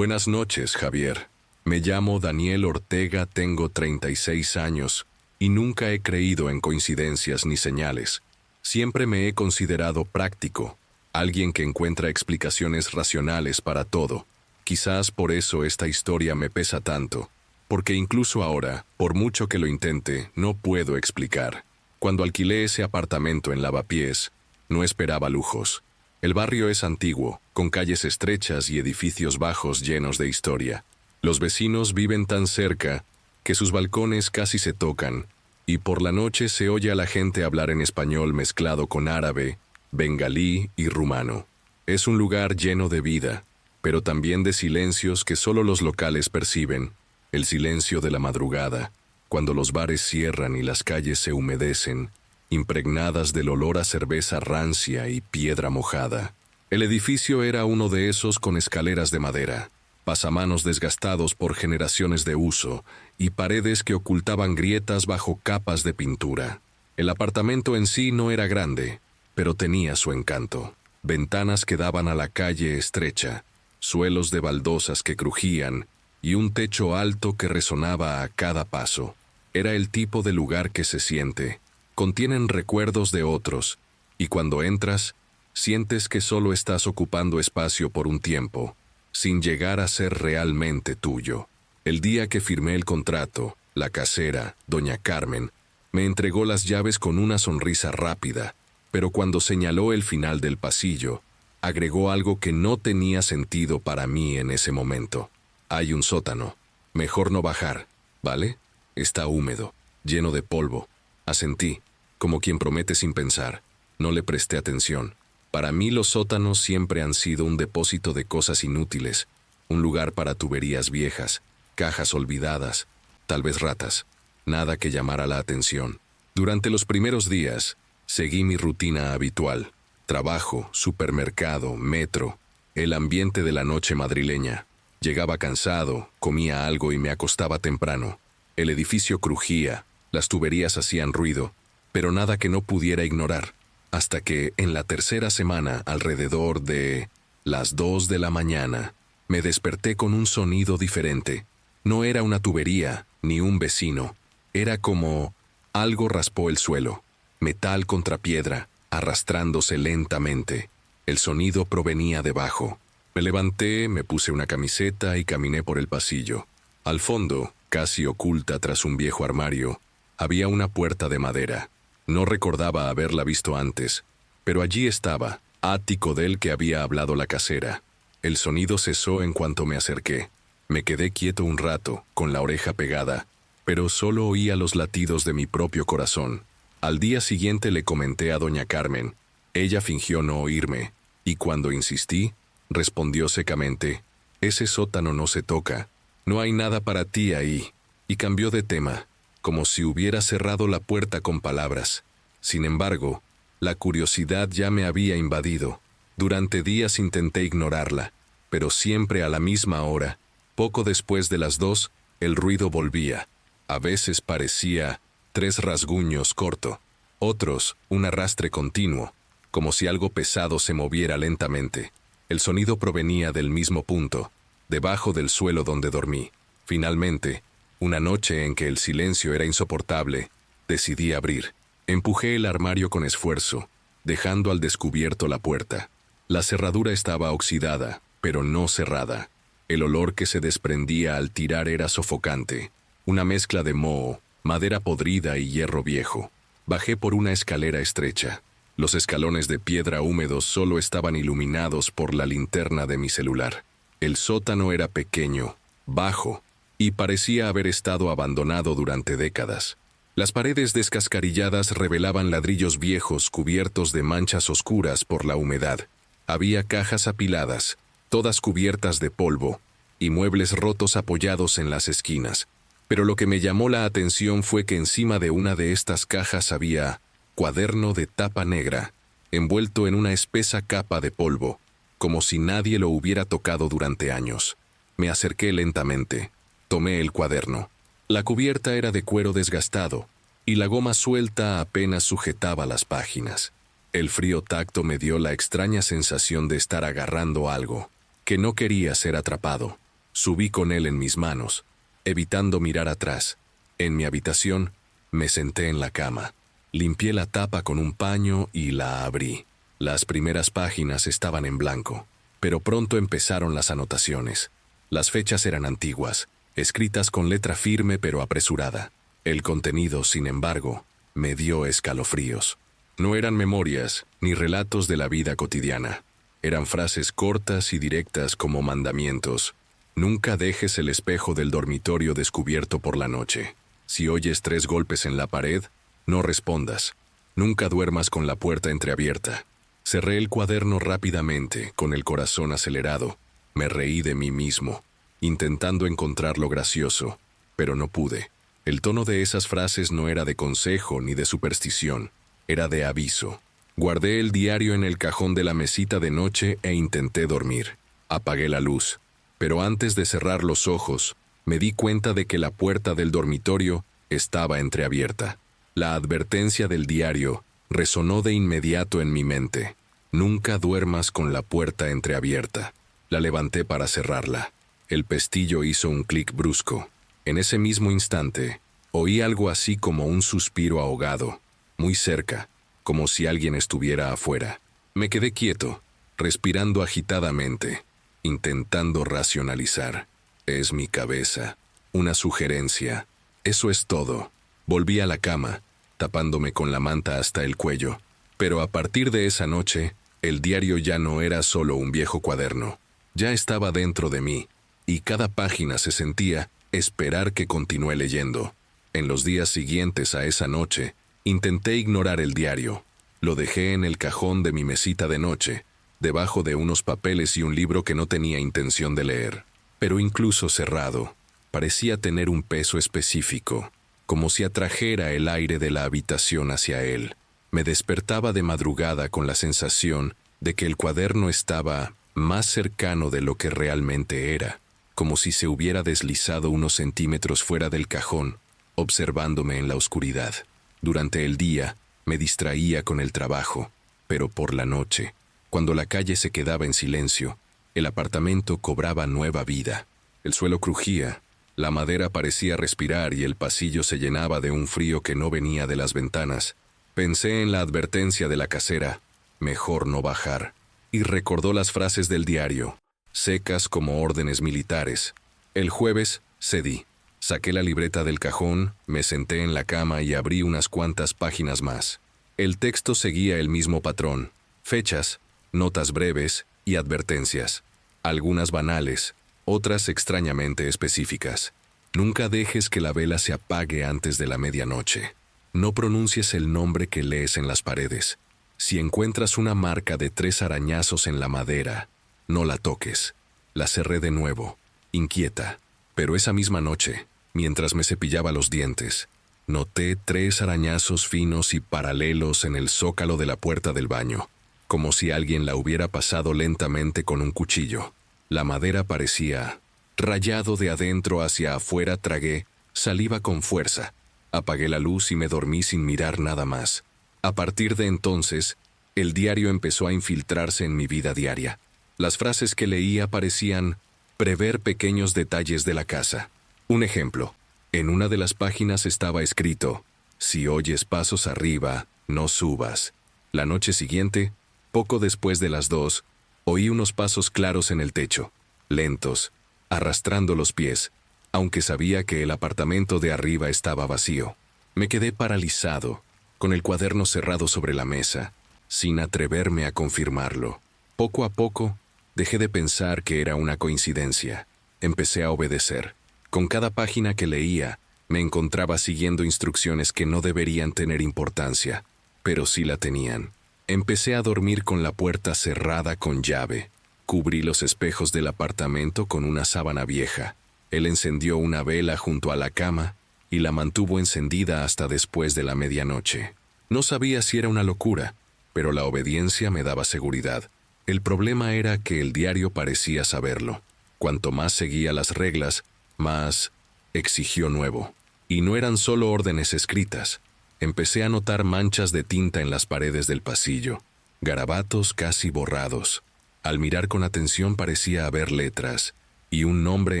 Buenas noches, Javier. Me llamo Daniel Ortega, tengo 36 años y nunca he creído en coincidencias ni señales. Siempre me he considerado práctico, alguien que encuentra explicaciones racionales para todo. Quizás por eso esta historia me pesa tanto, porque incluso ahora, por mucho que lo intente, no puedo explicar. Cuando alquilé ese apartamento en Lavapiés, no esperaba lujos. El barrio es antiguo, con calles estrechas y edificios bajos llenos de historia. Los vecinos viven tan cerca que sus balcones casi se tocan, y por la noche se oye a la gente hablar en español mezclado con árabe, bengalí y rumano. Es un lugar lleno de vida, pero también de silencios que solo los locales perciben. El silencio de la madrugada, cuando los bares cierran y las calles se humedecen, impregnadas del olor a cerveza rancia y piedra mojada. El edificio era uno de esos con escaleras de madera, pasamanos desgastados por generaciones de uso y paredes que ocultaban grietas bajo capas de pintura. El apartamento en sí no era grande, pero tenía su encanto. Ventanas que daban a la calle estrecha, suelos de baldosas que crujían y un techo alto que resonaba a cada paso. Era el tipo de lugar que se siente. Contienen recuerdos de otros, y cuando entras, sientes que solo estás ocupando espacio por un tiempo, sin llegar a ser realmente tuyo. El día que firmé el contrato, la casera, doña Carmen, me entregó las llaves con una sonrisa rápida, pero cuando señaló el final del pasillo, agregó algo que no tenía sentido para mí en ese momento. Hay un sótano. Mejor no bajar, ¿vale? Está húmedo, lleno de polvo. Asentí, como quien promete sin pensar. No le presté atención. Para mí los sótanos siempre han sido un depósito de cosas inútiles, un lugar para tuberías viejas, cajas olvidadas, tal vez ratas. Nada que llamara la atención. Durante los primeros días, seguí mi rutina habitual. Trabajo, supermercado, metro, el ambiente de la noche madrileña. Llegaba cansado, comía algo y me acostaba temprano. El edificio crujía, las tuberías hacían ruido, pero nada que no pudiera ignorar, hasta que, en la tercera semana, alrededor de las 2 de la mañana, me desperté con un sonido diferente. No era una tubería, ni un vecino. Era como algo raspó el suelo, metal contra piedra, arrastrándose lentamente. El sonido provenía de abajo. Me levanté, me puse una camiseta y caminé por el pasillo. Al fondo, casi oculta tras un viejo armario, había una puerta de madera. No recordaba haberla visto antes, pero allí estaba, ático del que había hablado la casera. El sonido cesó en cuanto me acerqué. Me quedé quieto un rato, con la oreja pegada, pero solo oía los latidos de mi propio corazón. Al día siguiente le comenté a doña Carmen. Ella fingió no oírme, y cuando insistí, respondió secamente: «Ese sótano no se toca. No hay nada para ti ahí», y cambió de tema, como si hubiera cerrado la puerta con palabras. Sin embargo, la curiosidad ya me había invadido. Durante días intenté ignorarla, pero siempre a la misma hora, poco después de las 2, el ruido volvía. A veces parecía 3 rasguños corto, otros un arrastre continuo, como si algo pesado se moviera lentamente. El sonido provenía del mismo punto, debajo del suelo donde dormí. Finalmente, una noche en que el silencio era insoportable, decidí abrir. Empujé el armario con esfuerzo, dejando al descubierto la puerta. La cerradura estaba oxidada, pero no cerrada. El olor que se desprendía al tirar era sofocante. Una mezcla de moho, madera podrida y hierro viejo. Bajé por una escalera estrecha. Los escalones de piedra húmedos solo estaban iluminados por la linterna de mi celular. El sótano era pequeño, bajo, y parecía haber estado abandonado durante décadas. Las paredes descascarilladas revelaban ladrillos viejos cubiertos de manchas oscuras por la humedad. Había cajas apiladas, todas cubiertas de polvo, y muebles rotos apoyados en las esquinas. Pero lo que me llamó la atención fue que encima de una de estas cajas había cuaderno de tapa negra, envuelto en una espesa capa de polvo, como si nadie lo hubiera tocado durante años. Me acerqué lentamente. Tomé el cuaderno. La cubierta era de cuero desgastado, y la goma suelta apenas sujetaba las páginas. El frío tacto me dio la extraña sensación de estar agarrando algo, que no quería ser atrapado. Subí con él en mis manos, evitando mirar atrás. En mi habitación, me senté en la cama. Limpié la tapa con un paño y la abrí. Las primeras páginas estaban en blanco, pero pronto empezaron las anotaciones. Las fechas eran antiguas, escritas con letra firme pero apresurada. El contenido, sin embargo, me dio escalofríos. No eran memorias ni relatos de la vida cotidiana. Eran frases cortas y directas como mandamientos. Nunca dejes el espejo del dormitorio descubierto por la noche. Si oyes 3 golpes en la pared, no respondas. Nunca duermas con la puerta entreabierta. Cerré el cuaderno rápidamente, con el corazón acelerado. Me reí de mí mismo, intentando encontrar lo gracioso, pero no pude. El tono de esas frases no era de consejo ni de superstición, era de aviso. Guardé el diario en el cajón de la mesita de noche e intenté dormir. Apagué la luz, pero antes de cerrar los ojos, me di cuenta de que la puerta del dormitorio estaba entreabierta. La advertencia del diario resonó de inmediato en mi mente. Nunca duermas con la puerta entreabierta. La levanté para cerrarla. El pestillo hizo un clic brusco. En ese mismo instante, oí algo así como un suspiro ahogado, muy cerca, como si alguien estuviera afuera. Me quedé quieto, respirando agitadamente, intentando racionalizar. Es mi cabeza, una sugerencia. Eso es todo. Volví a la cama, tapándome con la manta hasta el cuello. Pero a partir de esa noche, el diario ya no era solo un viejo cuaderno. Ya estaba dentro de mí, y cada página se sentía esperar que continúe leyendo. En los días siguientes a esa noche, intenté ignorar el diario. Lo dejé en el cajón de mi mesita de noche, debajo de unos papeles y un libro que no tenía intención de leer. Pero incluso cerrado, parecía tener un peso específico, como si atrajera el aire de la habitación hacia él. Me despertaba de madrugada con la sensación de que el cuaderno estaba más cercano de lo que realmente era, como si se hubiera deslizado unos centímetros fuera del cajón, observándome en la oscuridad. Durante el día, me distraía con el trabajo, pero por la noche, cuando la calle se quedaba en silencio, el apartamento cobraba nueva vida. El suelo crujía, la madera parecía respirar y el pasillo se llenaba de un frío que no venía de las ventanas. Pensé en la advertencia de la casera, mejor no bajar, y recordó las frases del diario, secas como órdenes militares. El jueves cedí. Saqué la libreta del cajón, me senté en la cama y abrí unas cuantas páginas más. El texto seguía el mismo patrón: fechas, notas breves y advertencias. Algunas banales, otras extrañamente específicas. Nunca dejes que la vela se apague antes de la medianoche. No pronuncies el nombre que lees en las paredes. Si encuentras una marca de 3 arañazos en la madera, no la toques. La cerré de nuevo, inquieta. Pero esa misma noche, mientras me cepillaba los dientes, noté 3 arañazos finos y paralelos en el zócalo de la puerta del baño, como si alguien la hubiera pasado lentamente con un cuchillo. La madera parecía rayado de adentro hacia afuera. Tragué saliva con fuerza. Apagué la luz y me dormí sin mirar nada más. A partir de entonces, el diario empezó a infiltrarse en mi vida diaria. Las frases que leía parecían prever pequeños detalles de la casa. Un ejemplo: en una de las páginas estaba escrito: si oyes pasos arriba, no subas. La noche siguiente, poco después de las 2, oí unos pasos claros en el techo, lentos, arrastrando los pies, aunque sabía que el apartamento de arriba estaba vacío. Me quedé paralizado, con el cuaderno cerrado sobre la mesa, sin atreverme a confirmarlo. Poco a poco, dejé de pensar que era una coincidencia. Empecé a obedecer. Con cada página que leía, me encontraba siguiendo instrucciones que no deberían tener importancia, pero sí la tenían. Empecé a dormir con la puerta cerrada con llave. Cubrí los espejos del apartamento con una sábana vieja. Él encendió una vela junto a la cama y la mantuvo encendida hasta después de la medianoche. No sabía si era una locura, pero la obediencia me daba seguridad. El problema era que el diario parecía saberlo. Cuanto más seguía las reglas, más exigió nuevo. Y no eran solo órdenes escritas. Empecé a notar manchas de tinta en las paredes del pasillo, garabatos casi borrados. Al mirar con atención parecía haber letras, y un nombre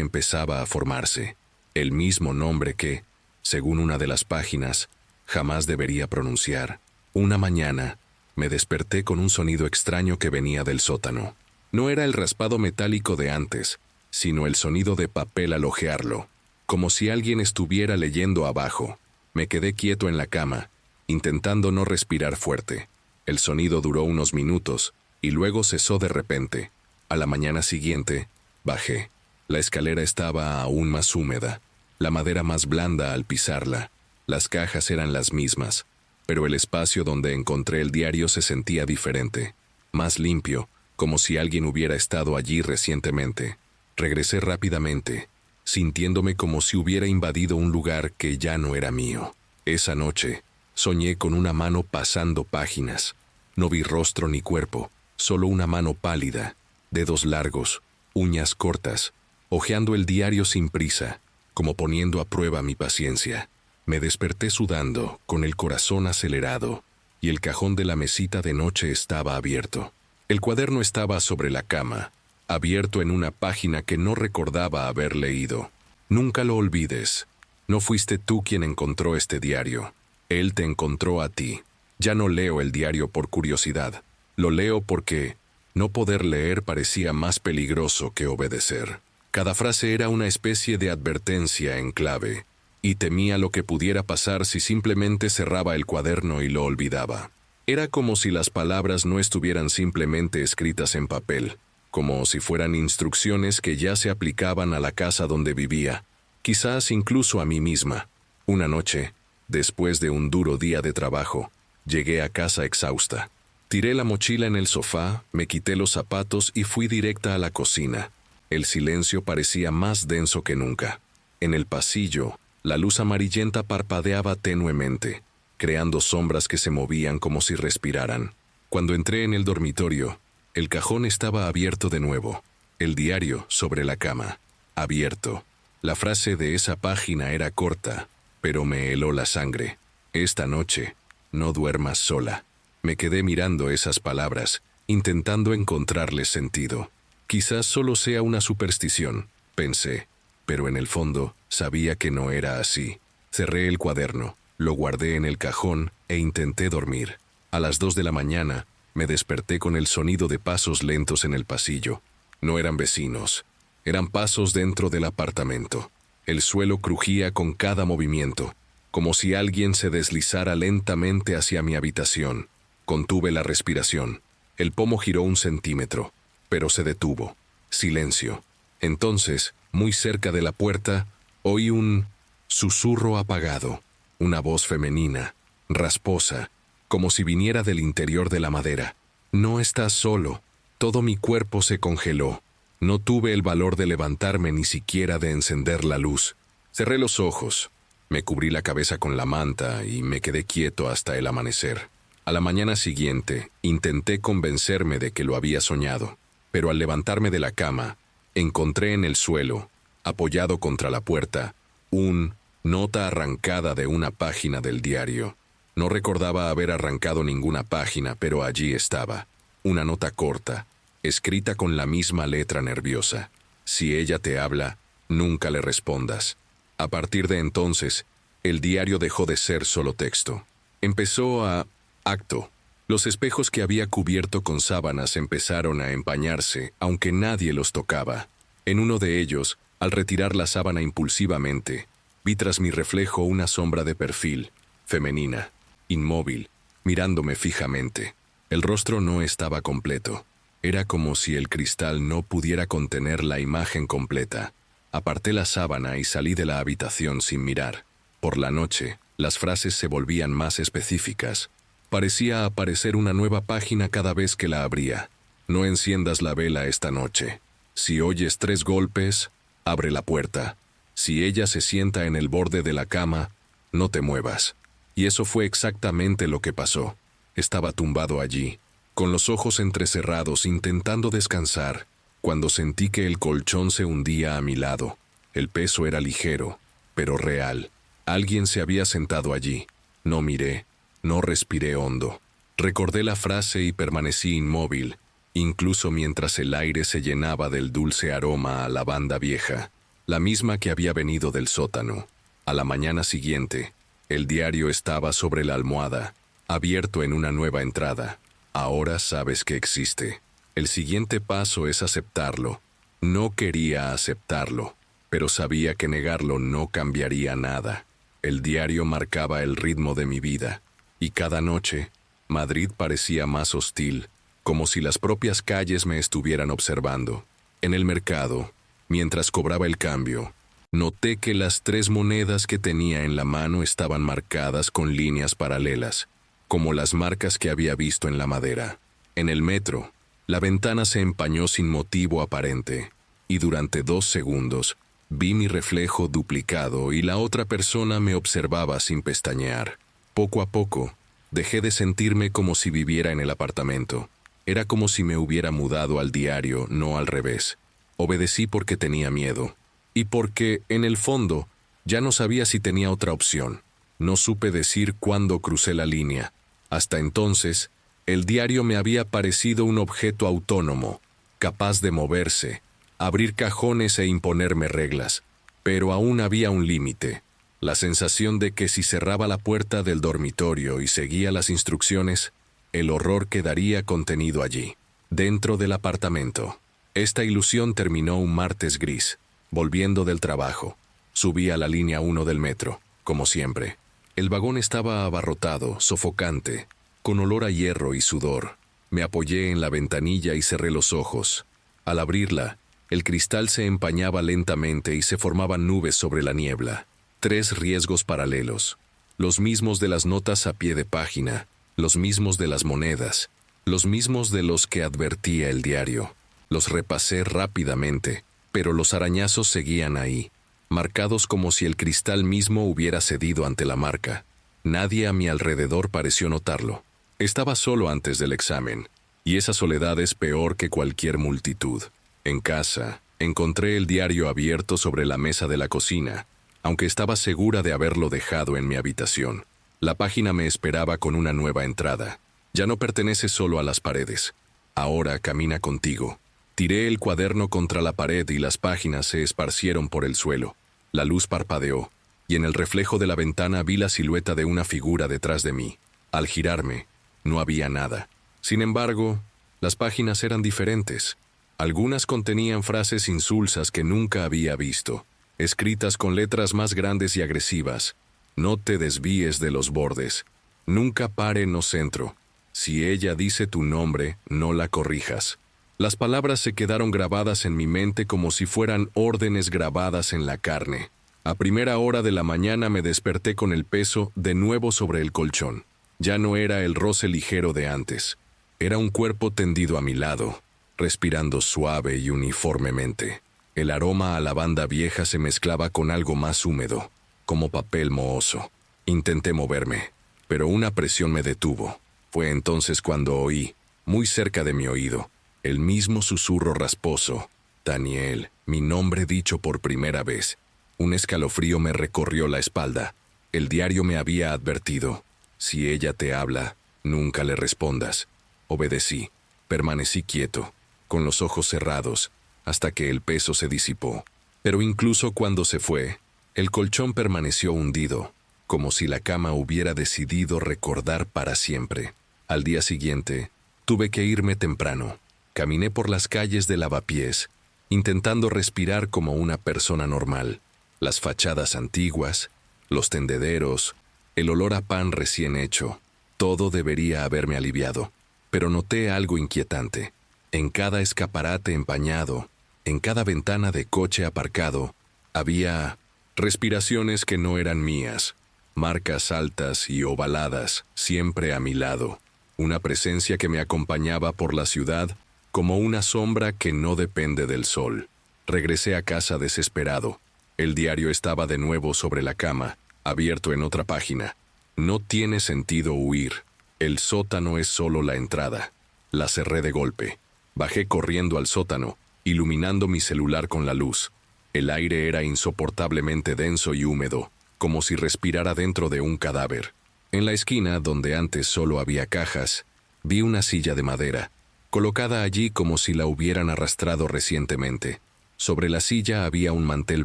empezaba a formarse, el mismo nombre que, según una de las páginas, jamás debería pronunciar. Una mañana, me desperté con un sonido extraño que venía del sótano. No era el raspado metálico de antes, sino el sonido de papel al hojearlo, como si alguien estuviera leyendo abajo. Me quedé quieto en la cama, intentando no respirar fuerte. El sonido duró unos minutos, y luego cesó de repente. A la mañana siguiente, bajé. La escalera estaba aún más húmeda, la madera más blanda al pisarla. Las cajas eran las mismas, pero el espacio donde encontré el diario se sentía diferente, más limpio, como si alguien hubiera estado allí recientemente. Regresé rápidamente, sintiéndome como si hubiera invadido un lugar que ya no era mío. Esa noche, soñé con una mano pasando páginas. No vi rostro ni cuerpo, solo una mano pálida, dedos largos, uñas cortas, hojeando el diario sin prisa, como poniendo a prueba mi paciencia. Me desperté sudando, con el corazón acelerado, y el cajón de la mesita de noche estaba abierto. El cuaderno estaba sobre la cama, abierto en una página que no recordaba haber leído. Nunca lo olvides. No fuiste tú quien encontró este diario. Él te encontró a ti. Ya no leo el diario por curiosidad. Lo leo porque no poder leer parecía más peligroso que obedecer. Cada frase era una especie de advertencia en clave, y temía lo que pudiera pasar si simplemente cerraba el cuaderno y lo olvidaba. Era como si las palabras no estuvieran simplemente escritas en papel, como si fueran instrucciones que ya se aplicaban a la casa donde vivía, quizás incluso a mí misma. Una noche, después de un duro día de trabajo, llegué a casa exhausta. Tiré la mochila en el sofá, me quité los zapatos y fui directa a la cocina. El silencio parecía más denso que nunca. En el pasillo, la luz amarillenta parpadeaba tenuemente, creando sombras que se movían como si respiraran. Cuando entré en el dormitorio, el cajón estaba abierto de nuevo, el diario sobre la cama, abierto. La frase de esa página era corta, pero me heló la sangre. Esta noche, no duermas sola. Me quedé mirando esas palabras, intentando encontrarles sentido. Quizás solo sea una superstición, pensé, pero en el fondo sabía que no era así. Cerré el cuaderno, lo guardé en el cajón e intenté dormir. A las 2 de la mañana, me desperté con el sonido de pasos lentos en el pasillo. No eran vecinos, eran pasos dentro del apartamento. El suelo crujía con cada movimiento, como si alguien se deslizara lentamente hacia mi habitación. Contuve la respiración. El pomo giró 1 centímetro, pero se detuvo. Silencio. Entonces, muy cerca de la puerta, oí un susurro apagado, una voz femenina, rasposa, como si viniera del interior de la madera. No estás solo. Todo mi cuerpo se congeló. No tuve el valor de levantarme ni siquiera de encender la luz. Cerré los ojos, me cubrí la cabeza con la manta y me quedé quieto hasta el amanecer. A la mañana siguiente, intenté convencerme de que lo había soñado, pero al levantarme de la cama, encontré en el suelo, apoyado contra la puerta, una nota arrancada de una página del diario. No recordaba haber arrancado ninguna página, pero allí estaba. Una nota corta, escrita con la misma letra nerviosa. Si ella te habla, nunca le respondas. A partir de entonces, el diario dejó de ser solo texto. Empezó a acto. Los espejos que había cubierto con sábanas empezaron a empañarse, aunque nadie los tocaba. En uno de ellos, al retirar la sábana impulsivamente, vi tras mi reflejo una sombra de perfil, femenina, inmóvil, mirándome fijamente. El rostro no estaba completo. Era como si el cristal no pudiera contener la imagen completa. Aparté la sábana y salí de la habitación sin mirar. Por la noche, las frases se volvían más específicas. Parecía aparecer una nueva página cada vez que la abría. No enciendas la vela esta noche. Si oyes 3 golpes, abre la puerta. Si ella se sienta en el borde de la cama, no te muevas. Y eso fue exactamente lo que pasó. Estaba tumbado allí, con los ojos entrecerrados intentando descansar, cuando sentí que el colchón se hundía a mi lado. El peso era ligero, pero real. Alguien se había sentado allí. No miré, no respiré hondo. Recordé la frase y permanecí inmóvil, incluso mientras el aire se llenaba del dulce aroma a lavanda vieja, la misma que había venido del sótano. A la mañana siguiente, el diario estaba sobre la almohada, abierto en una nueva entrada. Ahora sabes que existe. El siguiente paso es aceptarlo. No quería aceptarlo, pero sabía que negarlo no cambiaría nada. El diario marcaba el ritmo de mi vida, y cada noche, Madrid parecía más hostil, como si las propias calles me estuvieran observando. En el mercado, mientras cobraba el cambio, noté que las 3 monedas que tenía en la mano estaban marcadas con líneas paralelas, como las marcas que había visto en la madera. En el metro, la ventana se empañó sin motivo aparente, y durante 2 segundos vi mi reflejo duplicado y la otra persona me observaba sin pestañear. Poco a poco, dejé de sentirme como si viviera en el apartamento. Era como si me hubiera mudado al diario, no al revés. Obedecí porque tenía miedo. Y porque, en el fondo, ya no sabía si tenía otra opción. No supe decir cuándo crucé la línea. Hasta entonces, el diario me había parecido un objeto autónomo, capaz de moverse, abrir cajones e imponerme reglas. Pero aún había un límite. La sensación de que si cerraba la puerta del dormitorio y seguía las instrucciones, el horror quedaría contenido allí, dentro del apartamento. Esta ilusión terminó un martes gris. Volviendo del trabajo, subí a la línea 1 del metro, como siempre. El vagón estaba abarrotado, sofocante, con olor a hierro y sudor. Me apoyé en la ventanilla y cerré los ojos. Al abrirla, el cristal se empañaba lentamente y se formaban nubes sobre la niebla. 3 riesgos paralelos, los mismos de las notas a pie de página, los mismos de las monedas, los mismos de los que advertía el diario. Los repasé rápidamente, pero los arañazos seguían ahí, marcados como si el cristal mismo hubiera cedido ante la marca. Nadie a mi alrededor pareció notarlo. Estaba solo antes del examen, y esa soledad es peor que cualquier multitud. En casa, encontré el diario abierto sobre la mesa de la cocina, aunque estaba segura de haberlo dejado en mi habitación. La página me esperaba con una nueva entrada. Ya no pertenece solo a las paredes. Ahora camina contigo. Tiré el cuaderno contra la pared y las páginas se esparcieron por el suelo. La luz parpadeó, y en el reflejo de la ventana vi la silueta de una figura detrás de mí. Al girarme, no había nada. Sin embargo, las páginas eran diferentes. Algunas contenían frases insulsas que nunca había visto, escritas con letras más grandes y agresivas. No te desvíes de los bordes. Nunca pare no centro. Si ella dice tu nombre, no la corrijas. Las palabras se quedaron grabadas en mi mente como si fueran órdenes grabadas en la carne. A primera hora de la mañana me desperté con el peso de nuevo sobre el colchón. Ya no era el roce ligero de antes. Era un cuerpo tendido a mi lado, respirando suave y uniformemente. El aroma a lavanda vieja se mezclaba con algo más húmedo, como papel mohoso. Intenté moverme, pero una presión me detuvo. Fue entonces cuando oí, muy cerca de mi oído, el mismo susurro rasposo. Daniel, mi nombre dicho por primera vez. Un escalofrío me recorrió la espalda. El diario me había advertido. Si ella te habla, nunca le respondas. Obedecí. Permanecí quieto, con los ojos cerrados, hasta que el peso se disipó. Pero incluso cuando se fue, el colchón permaneció hundido, como si la cama hubiera decidido recordar para siempre. Al día siguiente, tuve que irme temprano. Caminé por las calles de Lavapiés, intentando respirar como una persona normal. Las fachadas antiguas, los tendederos, el olor a pan recién hecho, todo debería haberme aliviado. Pero noté algo inquietante. En cada escaparate empañado, en cada ventana de coche aparcado, había respiraciones que no eran mías, marcas altas y ovaladas, siempre a mi lado. Una presencia que me acompañaba por la ciudad como una sombra que no depende del sol. Regresé a casa desesperado. El diario estaba de nuevo sobre la cama, abierto en otra página. No tiene sentido huir. El sótano es solo la entrada. La cerré de golpe. Bajé corriendo al sótano, iluminando mi celular con la luz. El aire era insoportablemente denso y húmedo, como si respirara dentro de un cadáver. En la esquina, donde antes solo había cajas, vi una silla de madera. colocada allí como si la hubieran arrastrado recientemente. Sobre la silla había un mantel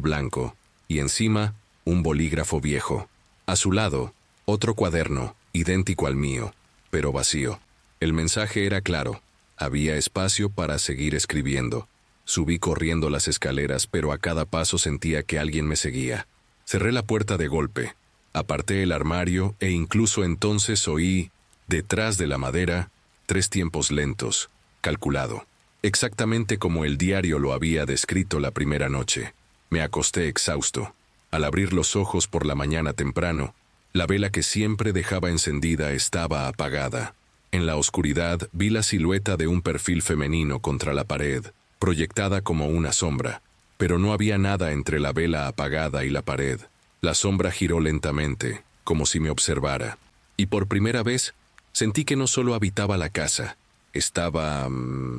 blanco, y encima, un bolígrafo viejo. A su lado, otro cuaderno, idéntico al mío, pero vacío. El mensaje era claro. Había espacio para seguir escribiendo. Subí corriendo las escaleras, pero a cada paso sentía que alguien me seguía. Cerré la puerta de golpe, aparté el armario e incluso entonces oí, detrás de la madera, 3 tiempos lentos, calculado. Exactamente como el diario lo había descrito la primera noche. Me acosté exhausto. Al abrir los ojos por la mañana temprano, la vela que siempre dejaba encendida estaba apagada. En la oscuridad vi la silueta de un perfil femenino contra la pared, proyectada como una sombra, pero no había nada entre la vela apagada y la pared. La sombra giró lentamente, como si me observara, y por primera vez sentí que no solo habitaba la casa, estaba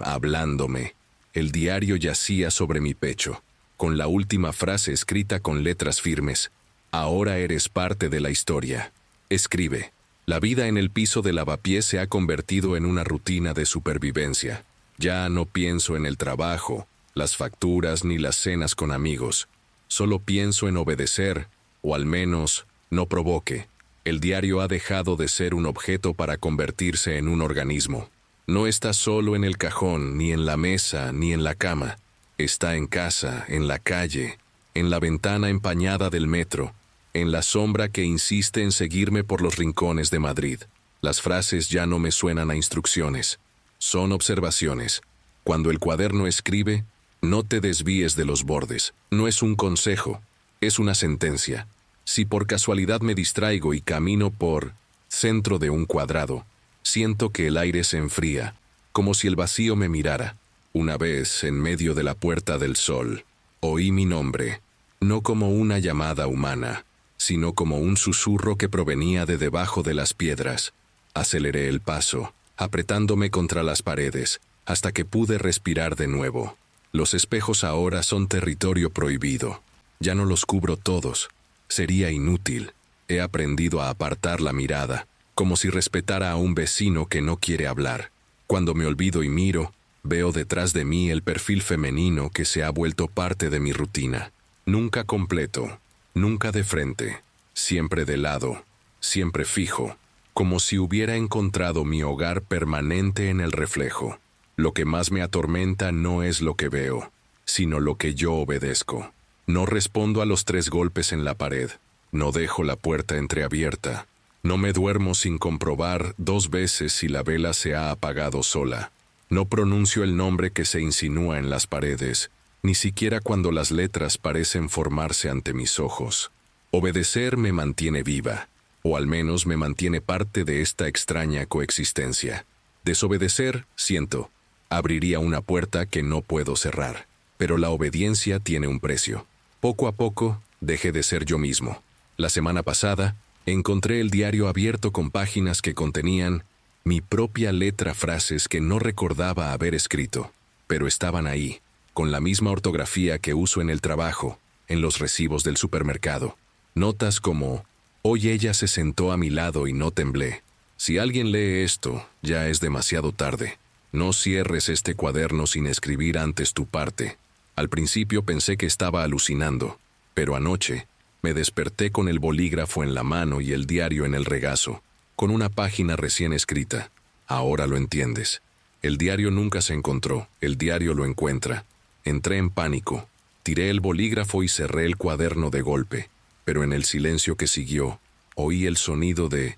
hablándome. El diario yacía sobre mi pecho, con la última frase escrita con letras firmes. Ahora eres parte de la historia. Escribe. La vida en el piso de lavapiés se ha convertido en una rutina de supervivencia. Ya no pienso en el trabajo, las facturas ni las cenas con amigos. Solo pienso en obedecer, o al menos, no provoque. El diario ha dejado de ser un objeto para convertirse en un organismo. No está solo en el cajón, ni en la mesa, ni en la cama. Está en casa, en la calle, en la ventana empañada del metro, en la sombra que insiste en seguirme por los rincones de Madrid. Las frases ya no me suenan a instrucciones. Son observaciones. Cuando el cuaderno escribe, no te desvíes de los bordes. No es un consejo, es una sentencia. Si por casualidad me distraigo y camino por centro de un cuadrado, siento que el aire se enfría, como si el vacío me mirara. Una vez, en medio de la Puerta del Sol, oí mi nombre, no como una llamada humana, sino como un susurro que provenía de debajo de las piedras. Aceleré el paso, apretándome contra las paredes, hasta que pude respirar de nuevo. Los espejos ahora son territorio prohibido. Ya no los cubro todos. Sería inútil. He aprendido a apartar la mirada, como si respetara a un vecino que no quiere hablar. Cuando me olvido y miro, veo detrás de mí el perfil femenino que se ha vuelto parte de mi rutina. Nunca completo, nunca de frente, siempre de lado, siempre fijo, como si hubiera encontrado mi hogar permanente en el reflejo. Lo que más me atormenta no es lo que veo, sino lo que yo obedezco. No respondo a los 3 golpes en la pared, no dejo la puerta entreabierta, no me duermo sin comprobar 2 veces si la vela se ha apagado sola. No pronuncio el nombre que se insinúa en las paredes, ni siquiera cuando las letras parecen formarse ante mis ojos. Obedecer me mantiene viva, o al menos me mantiene parte de esta extraña coexistencia. Desobedecer, siento, abriría una puerta que no puedo cerrar, pero la obediencia tiene un precio. Poco a poco, dejé de ser yo mismo. La semana pasada, encontré el diario abierto con páginas que contenían mi propia letra, frases que no recordaba haber escrito, pero estaban ahí, con la misma ortografía que uso en el trabajo, en los recibos del supermercado. Notas como, hoy ella se sentó a mi lado y no temblé. Si alguien lee esto, ya es demasiado tarde. No cierres este cuaderno sin escribir antes tu parte. Al principio pensé que estaba alucinando, pero anoche me desperté con el bolígrafo en la mano y el diario en el regazo, con una página recién escrita. Ahora lo entiendes. El diario nunca se encontró, el diario lo encuentra. Entré en pánico, tiré el bolígrafo y cerré el cuaderno de golpe, pero en el silencio que siguió, oí el sonido de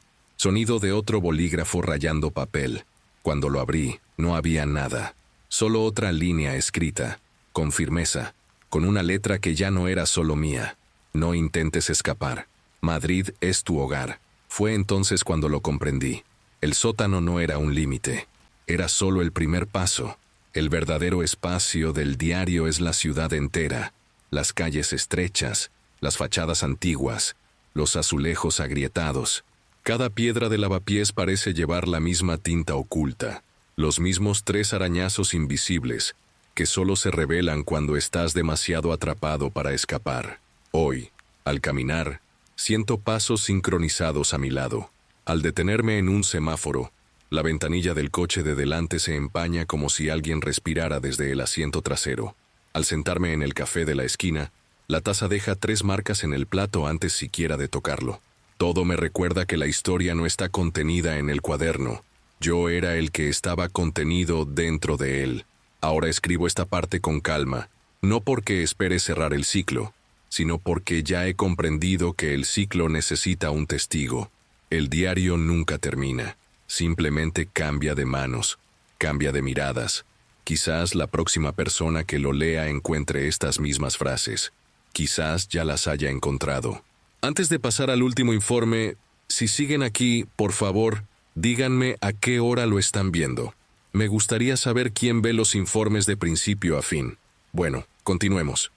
otro bolígrafo rayando papel. Cuando lo abrí, no había nada, solo otra línea escrita, con firmeza, con una letra que ya no era solo mía. No intentes escapar. Madrid es tu hogar. Fue entonces cuando lo comprendí. El sótano no era un límite, era solo el primer paso. El verdadero espacio del diario es la ciudad entera, las calles estrechas, las fachadas antiguas, los azulejos agrietados. Cada piedra de lavapiés parece llevar la misma tinta oculta, los mismos 3 arañazos invisibles, que solo se revelan cuando estás demasiado atrapado para escapar. Hoy, al caminar, siento pasos sincronizados a mi lado. Al detenerme en un semáforo, La ventanilla del coche de delante se empaña como si alguien respirara desde el asiento trasero. Al sentarme en el café de la esquina, la taza deja 3 marcas en el plato antes siquiera de tocarlo. Todo me recuerda que la historia no está contenida en el cuaderno. Yo era el que estaba contenido dentro de él. Ahora escribo esta parte con calma, no porque espere cerrar el ciclo, sino porque ya he comprendido que el ciclo necesita un testigo. El diario nunca termina, simplemente cambia de manos, cambia de miradas. Quizás la próxima persona que lo lea encuentre estas mismas frases. Quizás ya las haya encontrado. Antes de pasar al último informe, si siguen aquí, por favor, díganme a qué hora lo están viendo. Me gustaría saber quién ve los informes de principio a fin. Bueno, continuemos.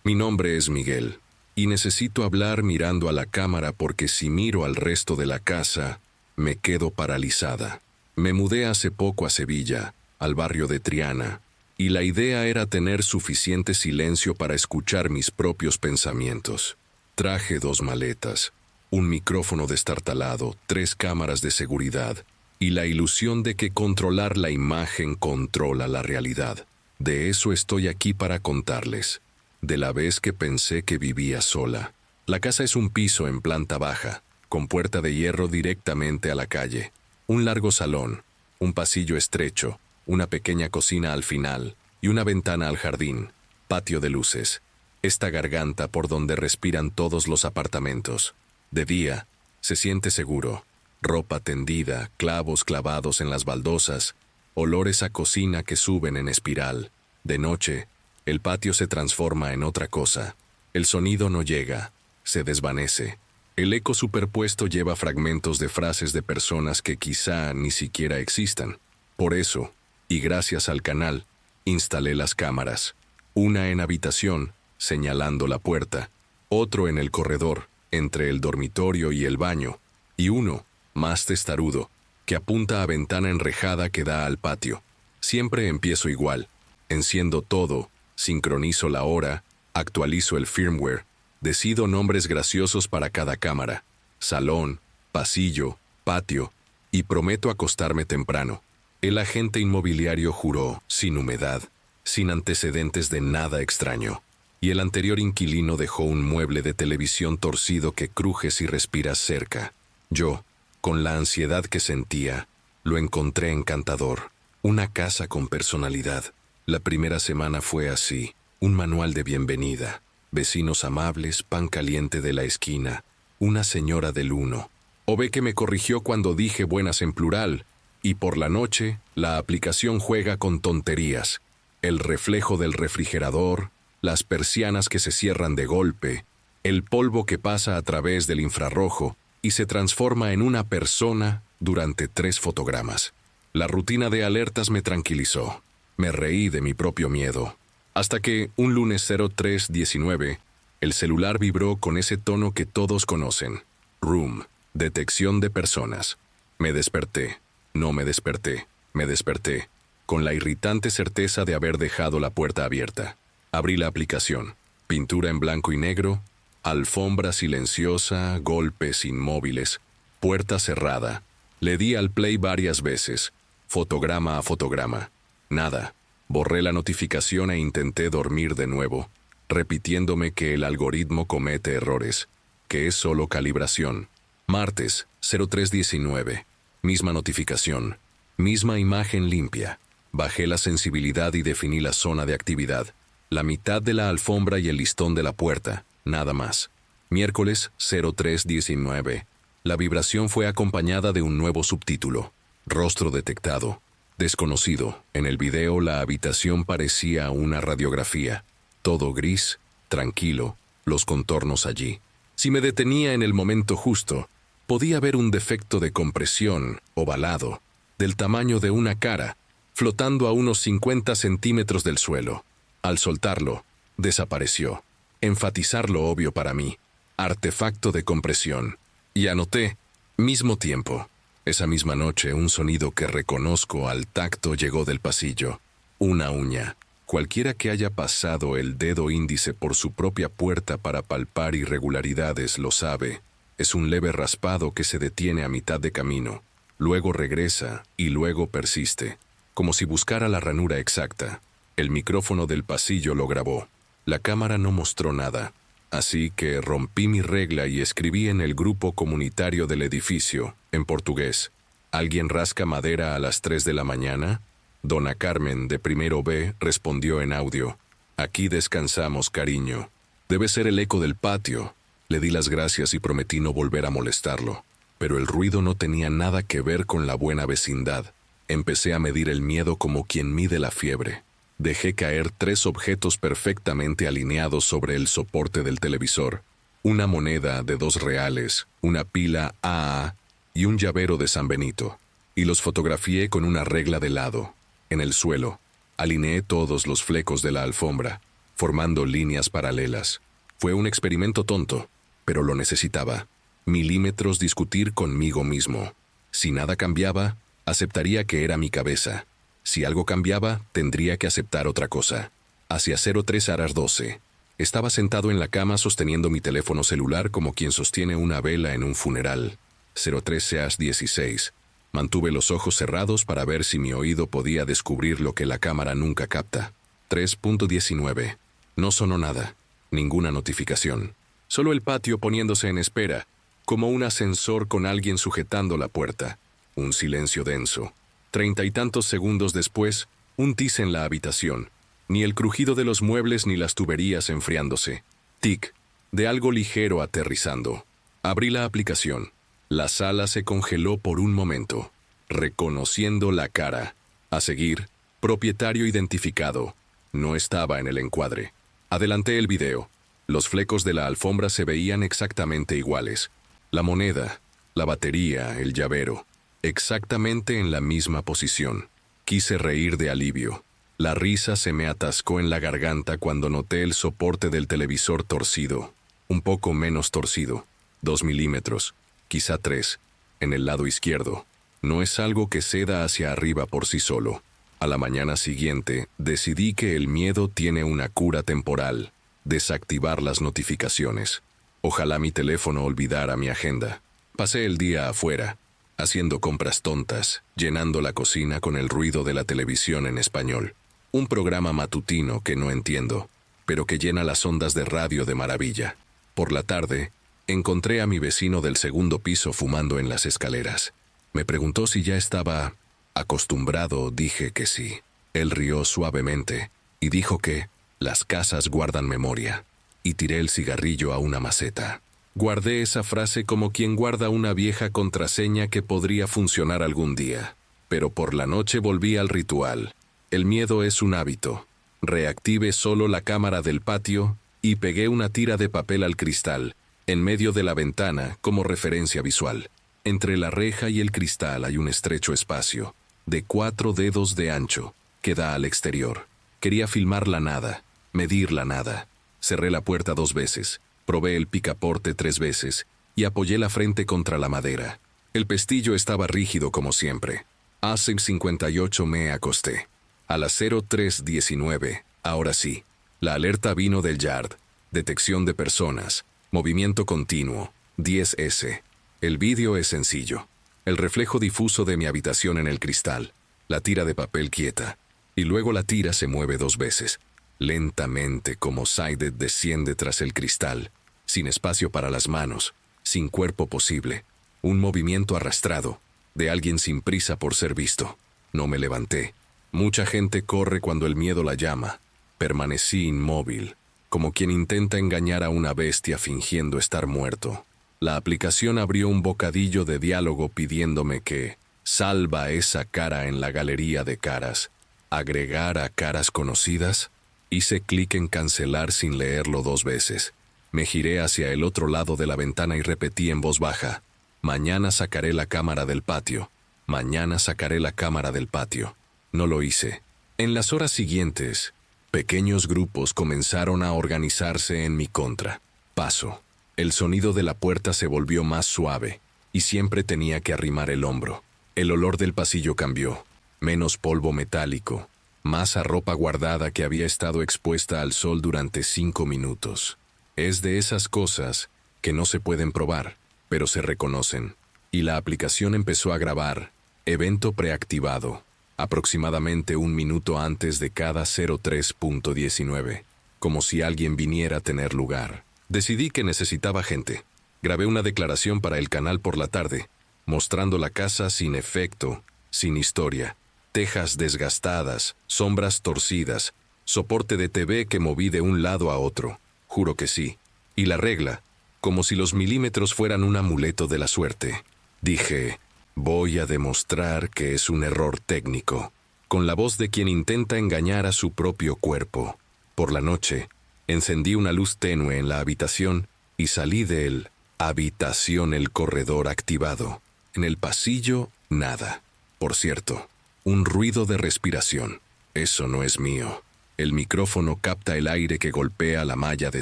Mi nombre es Miguel, y necesito hablar mirando a la cámara porque si miro al resto de la casa, me quedo paralizada. Me mudé hace poco a Sevilla, al barrio de Triana, y la idea era tener suficiente silencio para escuchar mis propios pensamientos. Traje 2 maletas, un micrófono destartalado, 3 cámaras de seguridad, y la ilusión de que controlar la imagen controla la realidad. De eso estoy aquí para contarles. De la vez que pensé que vivía sola. La casa es un piso en planta baja, con puerta de hierro directamente a la calle. Un largo salón, un pasillo estrecho, una pequeña cocina al final y una ventana al jardín, patio de luces. Esta garganta por donde respiran todos los apartamentos. De día, se siente seguro. Ropa tendida, clavos clavados en las baldosas, olores a cocina que suben en espiral. De noche, el patio se transforma en otra cosa. El sonido no llega, se desvanece. El eco superpuesto lleva fragmentos de frases de personas que quizá ni siquiera existan. Por eso, y gracias al canal, instalé las cámaras. Una en habitación, señalando la puerta, otro en el corredor, entre el dormitorio y el baño, y uno, más testarudo, que apunta a ventana enrejada que da al patio. Siempre empiezo igual. Enciendo todo, sincronizo la hora, actualizo el firmware, decido nombres graciosos para cada cámara, salón, pasillo, patio, y prometo acostarme temprano. El agente inmobiliario juró, sin humedad, sin antecedentes de nada extraño, y el anterior inquilino dejó un mueble de televisión torcido que cruje si respiras cerca. Yo, con la ansiedad que sentía, lo encontré encantador, una casa con personalidad. La primera semana fue así, un manual de bienvenida, vecinos amables, pan caliente de la esquina, una señora del 1. O ve que me corrigió cuando dije buenas en plural, y por la noche, la aplicación juega con tonterías. El reflejo del refrigerador, las persianas que se cierran de golpe, el polvo que pasa a través del infrarrojo y se transforma en una persona durante 3 fotogramas. La rutina de alertas me tranquilizó. Me reí de mi propio miedo. Hasta que, un lunes 03:19, el celular vibró con ese tono que todos conocen. Room, detección de personas. Me desperté. No me desperté. Me desperté, con la irritante certeza de haber dejado la puerta abierta. Abrí la aplicación. Pintura en blanco y negro, alfombra silenciosa, golpes inmóviles, puerta cerrada. Le di al play varias veces, fotograma a fotograma. Nada. Borré la notificación e intenté dormir de nuevo, repitiéndome que el algoritmo comete errores, que es solo calibración. Martes, 03:19. Misma notificación. Misma imagen limpia. Bajé la sensibilidad y definí la zona de actividad. La mitad de la alfombra y el listón de la puerta, nada más. Miércoles, 03:19. La vibración fue acompañada de un nuevo subtítulo. Rostro detectado. Desconocido. En el video la habitación parecía una radiografía. Todo gris, tranquilo, los contornos allí. Si me detenía en el momento justo, podía ver un defecto de compresión, ovalado, del tamaño de una cara, flotando a unos 50 centímetros del suelo. Al soltarlo, desapareció. Enfatizar lo obvio para mí. Artefacto de compresión. Y anoté, mismo tiempo. Esa misma noche, un sonido que reconozco al tacto llegó del pasillo. Una uña. Cualquiera que haya pasado el dedo índice por su propia puerta para palpar irregularidades lo sabe. Es un leve raspado que se detiene a mitad de camino, luego regresa y luego persiste, como si buscara la ranura exacta. El micrófono del pasillo lo grabó. La cámara no mostró nada, así que rompí mi regla y escribí en el grupo comunitario del edificio, en portugués. ¿Alguien rasca madera a las 3 de la mañana? Dona Carmen, de primero B, respondió en audio. Aquí descansamos, cariño. Debe ser el eco del patio. Le di las gracias y prometí no volver a molestarlo. Pero el ruido no tenía nada que ver con la buena vecindad. Empecé a medir el miedo como quien mide la fiebre. Dejé caer 3 objetos perfectamente alineados sobre el soporte del televisor. Una moneda de 2 reales, una pila AA y un llavero de San Benito. Y los fotografié con una regla de lado. En el suelo, alineé todos los flecos de la alfombra, formando líneas paralelas. Fue un experimento tonto, pero lo necesitaba. Milímetros discutir conmigo mismo. Si nada cambiaba, aceptaría que era mi cabeza. Si algo cambiaba, tendría que aceptar otra cosa. Hacia 03:12. Estaba sentado en la cama sosteniendo mi teléfono celular como quien sostiene una vela en un funeral. 03:16. Mantuve los ojos cerrados para ver si mi oído podía descubrir lo que la cámara nunca capta. 3:19. No sonó nada. Ninguna notificación. Solo el patio poniéndose en espera, como un ascensor con alguien sujetando la puerta. Un silencio denso. 30 y tantos segundos después, un tis en la habitación. Ni el crujido de los muebles ni las tuberías enfriándose. Tic, de algo ligero aterrizando. Abrí la aplicación. La sala se congeló por un momento. Reconociendo la cara. A seguir, propietario identificado. No estaba en el encuadre. Adelanté el video. Los flecos de la alfombra se veían exactamente iguales. La moneda, la batería, el llavero. Exactamente en la misma posición. Quise reír de alivio. La risa se me atascó en la garganta cuando noté el soporte del televisor torcido. Un poco menos torcido. 2 milímetros, quizá 3, en el lado izquierdo. No es algo que ceda hacia arriba por sí solo. A la mañana siguiente, decidí que el miedo tiene una cura temporal. Desactivar las notificaciones. Ojalá mi teléfono olvidara mi agenda. Pasé el día afuera, haciendo compras tontas, llenando la cocina con el ruido de la televisión en español. Un programa matutino que no entiendo, pero que llena las ondas de radio de maravilla. Por la tarde, encontré a mi vecino del segundo piso fumando en las escaleras. Me preguntó si ya estaba acostumbrado. Dije que sí. Él rió suavemente y dijo que las casas guardan memoria. Y tiré el cigarrillo a una maceta. Guardé esa frase como quien guarda una vieja contraseña que podría funcionar algún día. Pero por la noche volví al ritual. El miedo es un hábito. Reactivé solo la cámara del patio y pegué una tira de papel al cristal, en medio de la ventana, como referencia visual. Entre la reja y el cristal hay un estrecho espacio, de 4 dedos de ancho, que da al exterior. Quería filmar la nada, medir la nada. Cerré la puerta 2 veces. Probé el picaporte 3 veces y apoyé la frente contra la madera. El pestillo estaba rígido como siempre. Hace 58 me acosté. A las 03:19, ahora sí. La alerta vino del Yard. Detección de personas. Movimiento continuo. 10S. El vídeo es sencillo. El reflejo difuso de mi habitación en el cristal. La tira de papel quieta. Y luego la tira se mueve 2 veces. Lentamente, como Saided desciende tras el cristal, sin espacio para las manos, sin cuerpo posible. Un movimiento arrastrado, de alguien sin prisa por ser visto. No me levanté. Mucha gente corre cuando el miedo la llama. Permanecí inmóvil, como quien intenta engañar a una bestia fingiendo estar muerto. La aplicación abrió un bocadillo de diálogo pidiéndome que salva esa cara en la galería de caras. ¿Agregar a caras conocidas? Hice clic en cancelar sin leerlo 2 veces. Me giré hacia el otro lado de la ventana y repetí en voz baja. Mañana sacaré la cámara del patio. Mañana sacaré la cámara del patio. No lo hice. En las horas siguientes, pequeños grupos comenzaron a organizarse en mi contra. Paso. El sonido de la puerta se volvió más suave, y siempre tenía que arrimar el hombro. El olor del pasillo cambió. Menos polvo metálico. Más a ropa guardada que había estado expuesta al sol durante 5 minutos. Es de esas cosas que no se pueden probar, pero se reconocen. Y la aplicación empezó a grabar, evento preactivado, aproximadamente un minuto antes de cada 03.19, como si alguien viniera a tener lugar. Decidí que necesitaba gente. Grabé una declaración para el canal por la tarde, mostrando la casa sin efecto, sin historia, tejas desgastadas, sombras torcidas, soporte de TV que moví de un lado a otro. Juro que sí. Y la regla, como si los milímetros fueran un amuleto de la suerte. Dije, voy a demostrar que es un error técnico, con la voz de quien intenta engañar a su propio cuerpo. Por la noche, encendí una luz tenue en la habitación y salí del habitación el corredor activado. En el pasillo, nada. Por cierto, un ruido de respiración. Eso no es mío. El micrófono capta el aire que golpea la malla de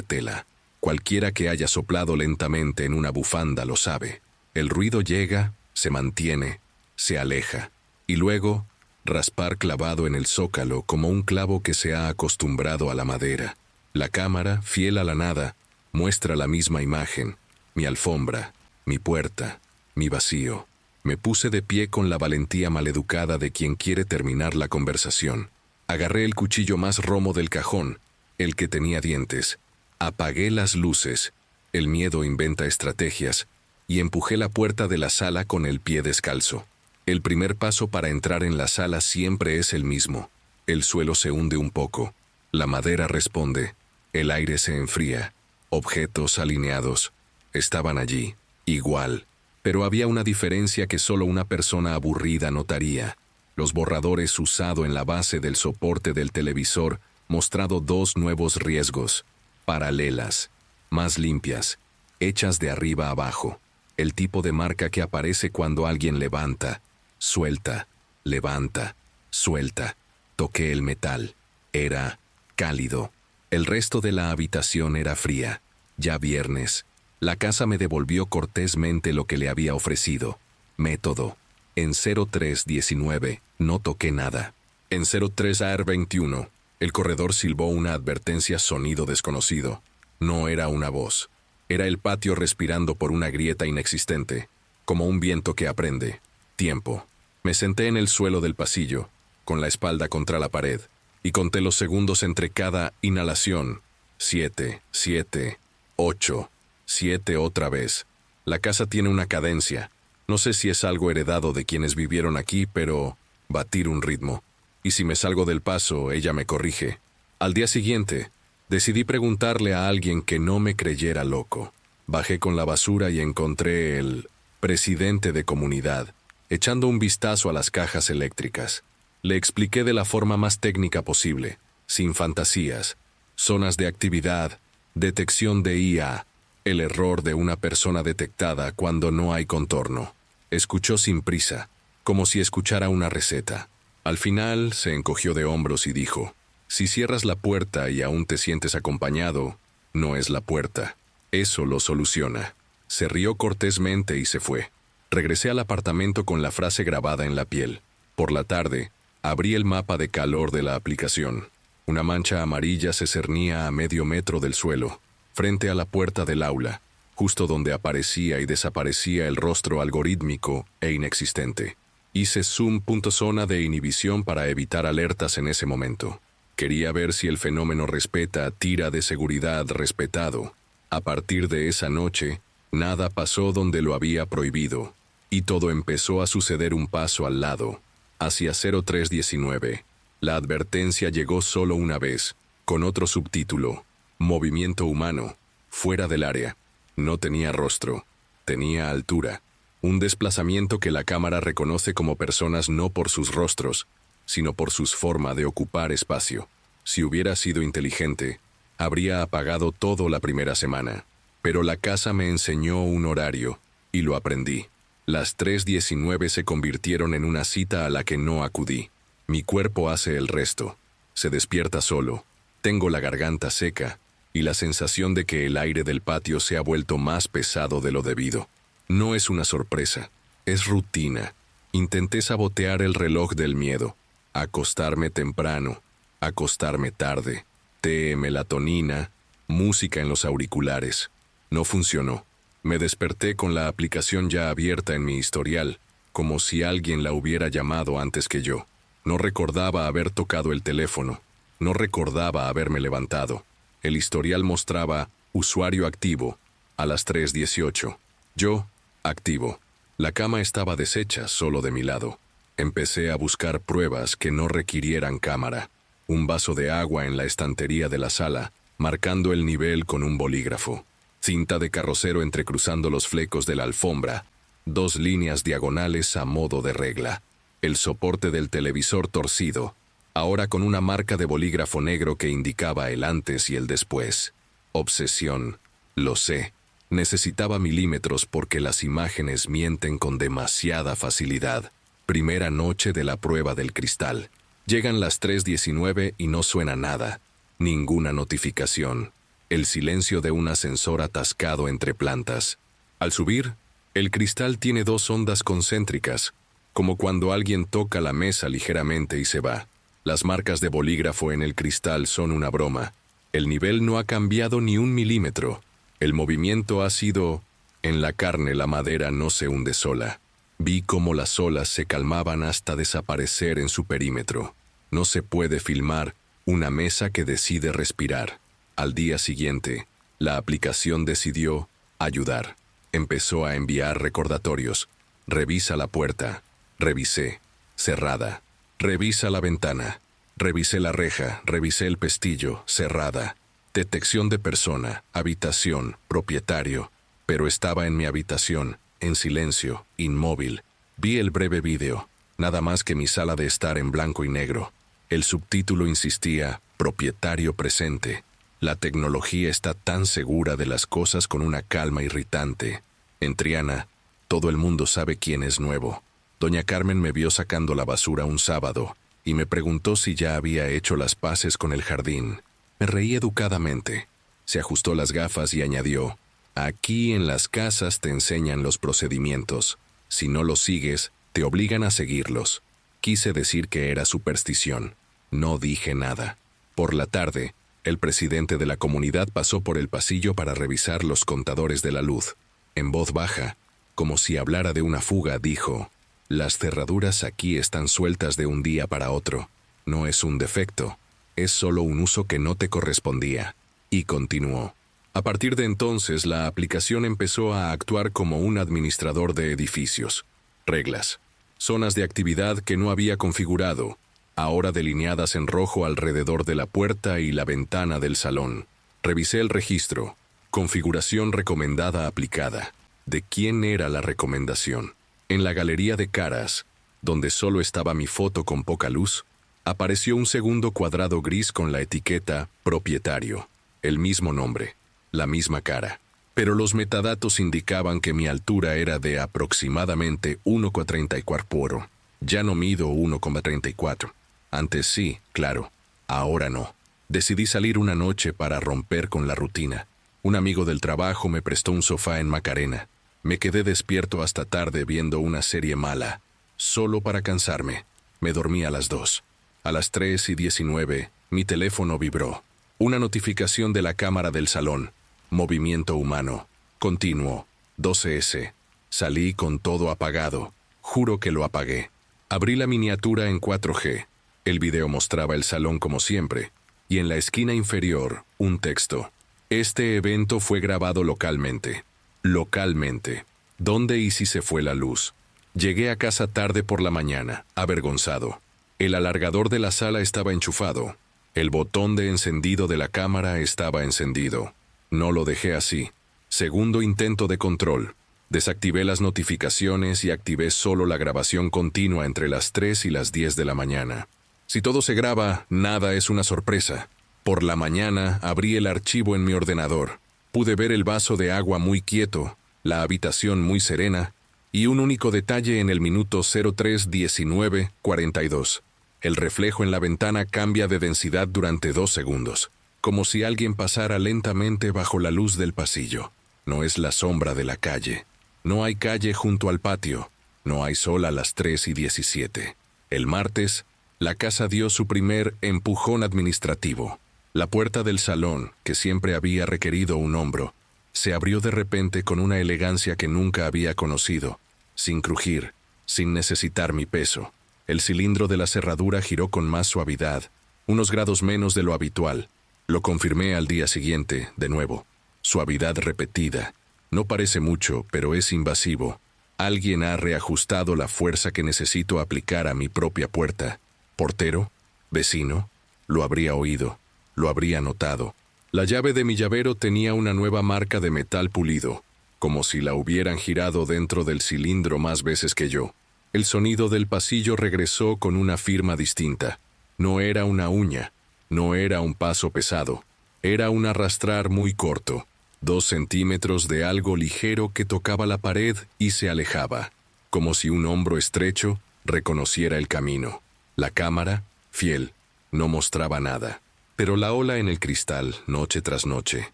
tela. Cualquiera que haya soplado lentamente en una bufanda lo sabe. El ruido llega, se mantiene, se aleja, y luego, raspar clavado en el zócalo como un clavo que se ha acostumbrado a la madera. La cámara, fiel a la nada, muestra la misma imagen, mi alfombra, mi puerta, mi vacío. Me puse de pie con la valentía maleducada de quien quiere terminar la conversación. Agarré el cuchillo más romo del cajón, el que tenía dientes. Apagué las luces, el miedo inventa estrategias, y empujé la puerta de la sala con el pie descalzo. El primer paso para entrar en la sala siempre es el mismo. El suelo se hunde un poco, la madera responde, el aire se enfría, objetos alineados. Estaban allí, igual, pero había una diferencia que solo una persona aburrida notaría. Los borradores usado en la base del soporte del televisor mostrado dos nuevos riesgos, paralelas, más limpias, hechas de arriba abajo. El tipo de marca que aparece cuando alguien levanta, suelta, levanta, suelta. Toqué el metal. Era cálido. El resto de la habitación era fría. Ya viernes. La casa me devolvió cortésmente lo que le había ofrecido. Método. En 0319 no toqué nada. En 03AR21, el corredor silbó una advertencia sonido desconocido. No era una voz. Era el patio respirando por una grieta inexistente, como un viento que aprende. Tiempo. Me senté en el suelo del pasillo, con la espalda contra la pared, y conté los segundos entre cada inhalación. 7, 7, 8, 7 otra vez. La casa tiene una cadencia. No sé si es algo heredado de quienes vivieron aquí, pero batir un ritmo. Y si me salgo del paso, ella me corrige. Al día siguiente, decidí preguntarle a alguien que no me creyera loco. Bajé con la basura y encontré el presidente de comunidad, echando un vistazo a las cajas eléctricas. Le expliqué de la forma más técnica posible, sin fantasías, zonas de actividad, detección de IA, el error de una persona detectada cuando no hay contorno. Escuchó sin prisa, como si escuchara una receta. Al final se encogió de hombros y dijo: si cierras la puerta y aún te sientes acompañado, no es la puerta. Eso lo soluciona. Se rió cortésmente y se fue. Regresé al apartamento con la frase grabada en la piel. Por la tarde, abrí el mapa de calor de la aplicación. Una mancha amarilla se cernía a medio metro del suelo, frente a la puerta del aula, justo donde aparecía y desaparecía el rostro algorítmico e inexistente. Hice zoom.zona de inhibición para evitar alertas en ese momento. Quería ver si el fenómeno respeta tira de seguridad respetado. A partir de esa noche, nada pasó donde lo había prohibido, y todo empezó a suceder un paso al lado, hacia 0319. La advertencia llegó solo una vez, con otro subtítulo: movimiento humano, fuera del área. No tenía rostro, tenía altura. Un desplazamiento que la cámara reconoce como personas no por sus rostros, sino por su forma de ocupar espacio. Si hubiera sido inteligente, habría apagado todo la primera semana. Pero la casa me enseñó un horario, y lo aprendí. Las 3:19 se convirtieron en una cita a la que no acudí. Mi cuerpo hace el resto. Se despierta solo. Tengo la garganta seca, y la sensación de que el aire del patio se ha vuelto más pesado de lo debido. No es una sorpresa, es rutina. Intenté sabotear el reloj del miedo. Acostarme temprano, acostarme tarde, té, melatonina, música en los auriculares. No funcionó. Me desperté con la aplicación ya abierta en mi historial, como si alguien la hubiera llamado antes que yo. No recordaba haber tocado el teléfono. No recordaba haberme levantado. El historial mostraba usuario activo a las 3:18. Yo, activo. La cama estaba deshecha solo de mi lado. Empecé a buscar pruebas que no requirieran cámara. Un vaso de agua en la estantería de la sala, marcando el nivel con un bolígrafo. Cinta de carrocero entrecruzando los flecos de la alfombra. 2 líneas diagonales a modo de regla. El soporte del televisor torcido, ahora con una marca de bolígrafo negro que indicaba el antes y el después. Obsesión. Lo sé. Necesitaba milímetros porque las imágenes mienten con demasiada facilidad. Primera noche de la prueba del cristal. Llegan las 3:19 y no suena nada. Ninguna notificación. El silencio de un ascensor atascado entre plantas. Al subir, el cristal tiene 2 ondas concéntricas, como cuando alguien toca la mesa ligeramente y se va. Las marcas de bolígrafo en el cristal son una broma. El nivel no ha cambiado ni 1 milímetro. El movimiento ha sido... En la carne la madera no se hunde sola. Vi cómo las olas se calmaban hasta desaparecer en su perímetro. No se puede filmar una mesa que decide respirar. Al día siguiente, la aplicación decidió ayudar. Empezó a enviar recordatorios. Revisa la puerta. Revisé. Cerrada. Revisa la ventana. Revisé la reja. Revisé el pestillo. Cerrada. Detección de persona. Habitación. Propietario. Pero estaba en mi habitación, en silencio, inmóvil. Vi el breve vídeo. Nada más que mi sala de estar en blanco y negro. El subtítulo insistía, propietario presente. La tecnología está tan segura de las cosas con una calma irritante. En Triana, todo el mundo sabe quién es nuevo. Doña Carmen me vio sacando la basura un sábado y me preguntó si ya había hecho las paces con el jardín. Me reí educadamente. Se ajustó las gafas y añadió, aquí en las casas te enseñan los procedimientos. Si no los sigues, te obligan a seguirlos. Quise decir que era superstición. No dije nada. Por la tarde, el presidente de la comunidad pasó por el pasillo para revisar los contadores de la luz. En voz baja, como si hablara de una fuga, dijo, las cerraduras aquí están sueltas de un día para otro. No es un defecto, es solo un uso que no te correspondía. Y continuó. A partir de entonces, la aplicación empezó a actuar como un administrador de edificios. Reglas. Zonas de actividad que no había configurado, ahora delineadas en rojo alrededor de la puerta y la ventana del salón. Revisé el registro. Configuración recomendada aplicada. ¿De quién era la recomendación? En la galería de caras, donde solo estaba mi foto con poca luz, apareció un segundo cuadrado gris con la etiqueta propietario. El mismo nombre. La misma cara. Pero los metadatos indicaban que mi altura era de aproximadamente 1,34. Ya no mido 1,34. Antes sí, claro. Ahora no. Decidí salir una noche para romper con la rutina. Un amigo del trabajo me prestó un sofá en Macarena. Me quedé despierto hasta tarde viendo una serie mala, solo para cansarme. Me dormí a las 2. A las 3:19, mi teléfono vibró. Una notificación de la cámara del salón. Movimiento humano. Continuo. 12S. Salí con todo apagado. Juro que lo apagué. Abrí la miniatura en 4G. El video mostraba el salón como siempre. Y en la esquina inferior, un texto. Este evento fue grabado localmente. Localmente. ¿Dónde y si se fue la luz? Llegué a casa tarde por la mañana, avergonzado. El alargador de la sala estaba enchufado. El botón de encendido de la cámara estaba encendido. No lo dejé así. Segundo intento de control. Desactivé las notificaciones y activé solo la grabación continua entre las 3 y las 10 de la mañana. Si todo se graba, nada es una sorpresa. Por la mañana abrí el archivo en mi ordenador. Pude ver el vaso de agua muy quieto, la habitación muy serena, y un único detalle en el minuto 03:19:42. El reflejo en la ventana cambia de densidad durante 2 segundos, como si alguien pasara lentamente bajo la luz del pasillo. No es la sombra de la calle. No hay calle junto al patio. No hay sol a las 3:17. El martes, la casa dio su primer empujón administrativo. La puerta del salón, que siempre había requerido un hombro, Se abrió de repente con una elegancia que nunca había conocido, sin crujir, sin necesitar mi peso. El cilindro de la cerradura giró con más suavidad, unos grados menos de lo habitual. Lo confirmé al día siguiente, de nuevo. Suavidad repetida. No parece mucho, pero es invasivo. Alguien ha reajustado la fuerza que necesito aplicar a mi propia puerta. ¿Portero? ¿Vecino? Lo habría oído. Lo habría notado. La llave de mi llavero tenía una nueva marca de metal pulido, como si la hubieran girado dentro del cilindro más veces que yo. El sonido del pasillo regresó con una firma distinta. No era una uña, no era un paso pesado. Era un arrastrar muy corto, 2 centímetros de algo ligero que tocaba la pared y se alejaba, como si un hombro estrecho reconociera el camino. La cámara, fiel, no mostraba nada. Pero la ola en el cristal, noche tras noche,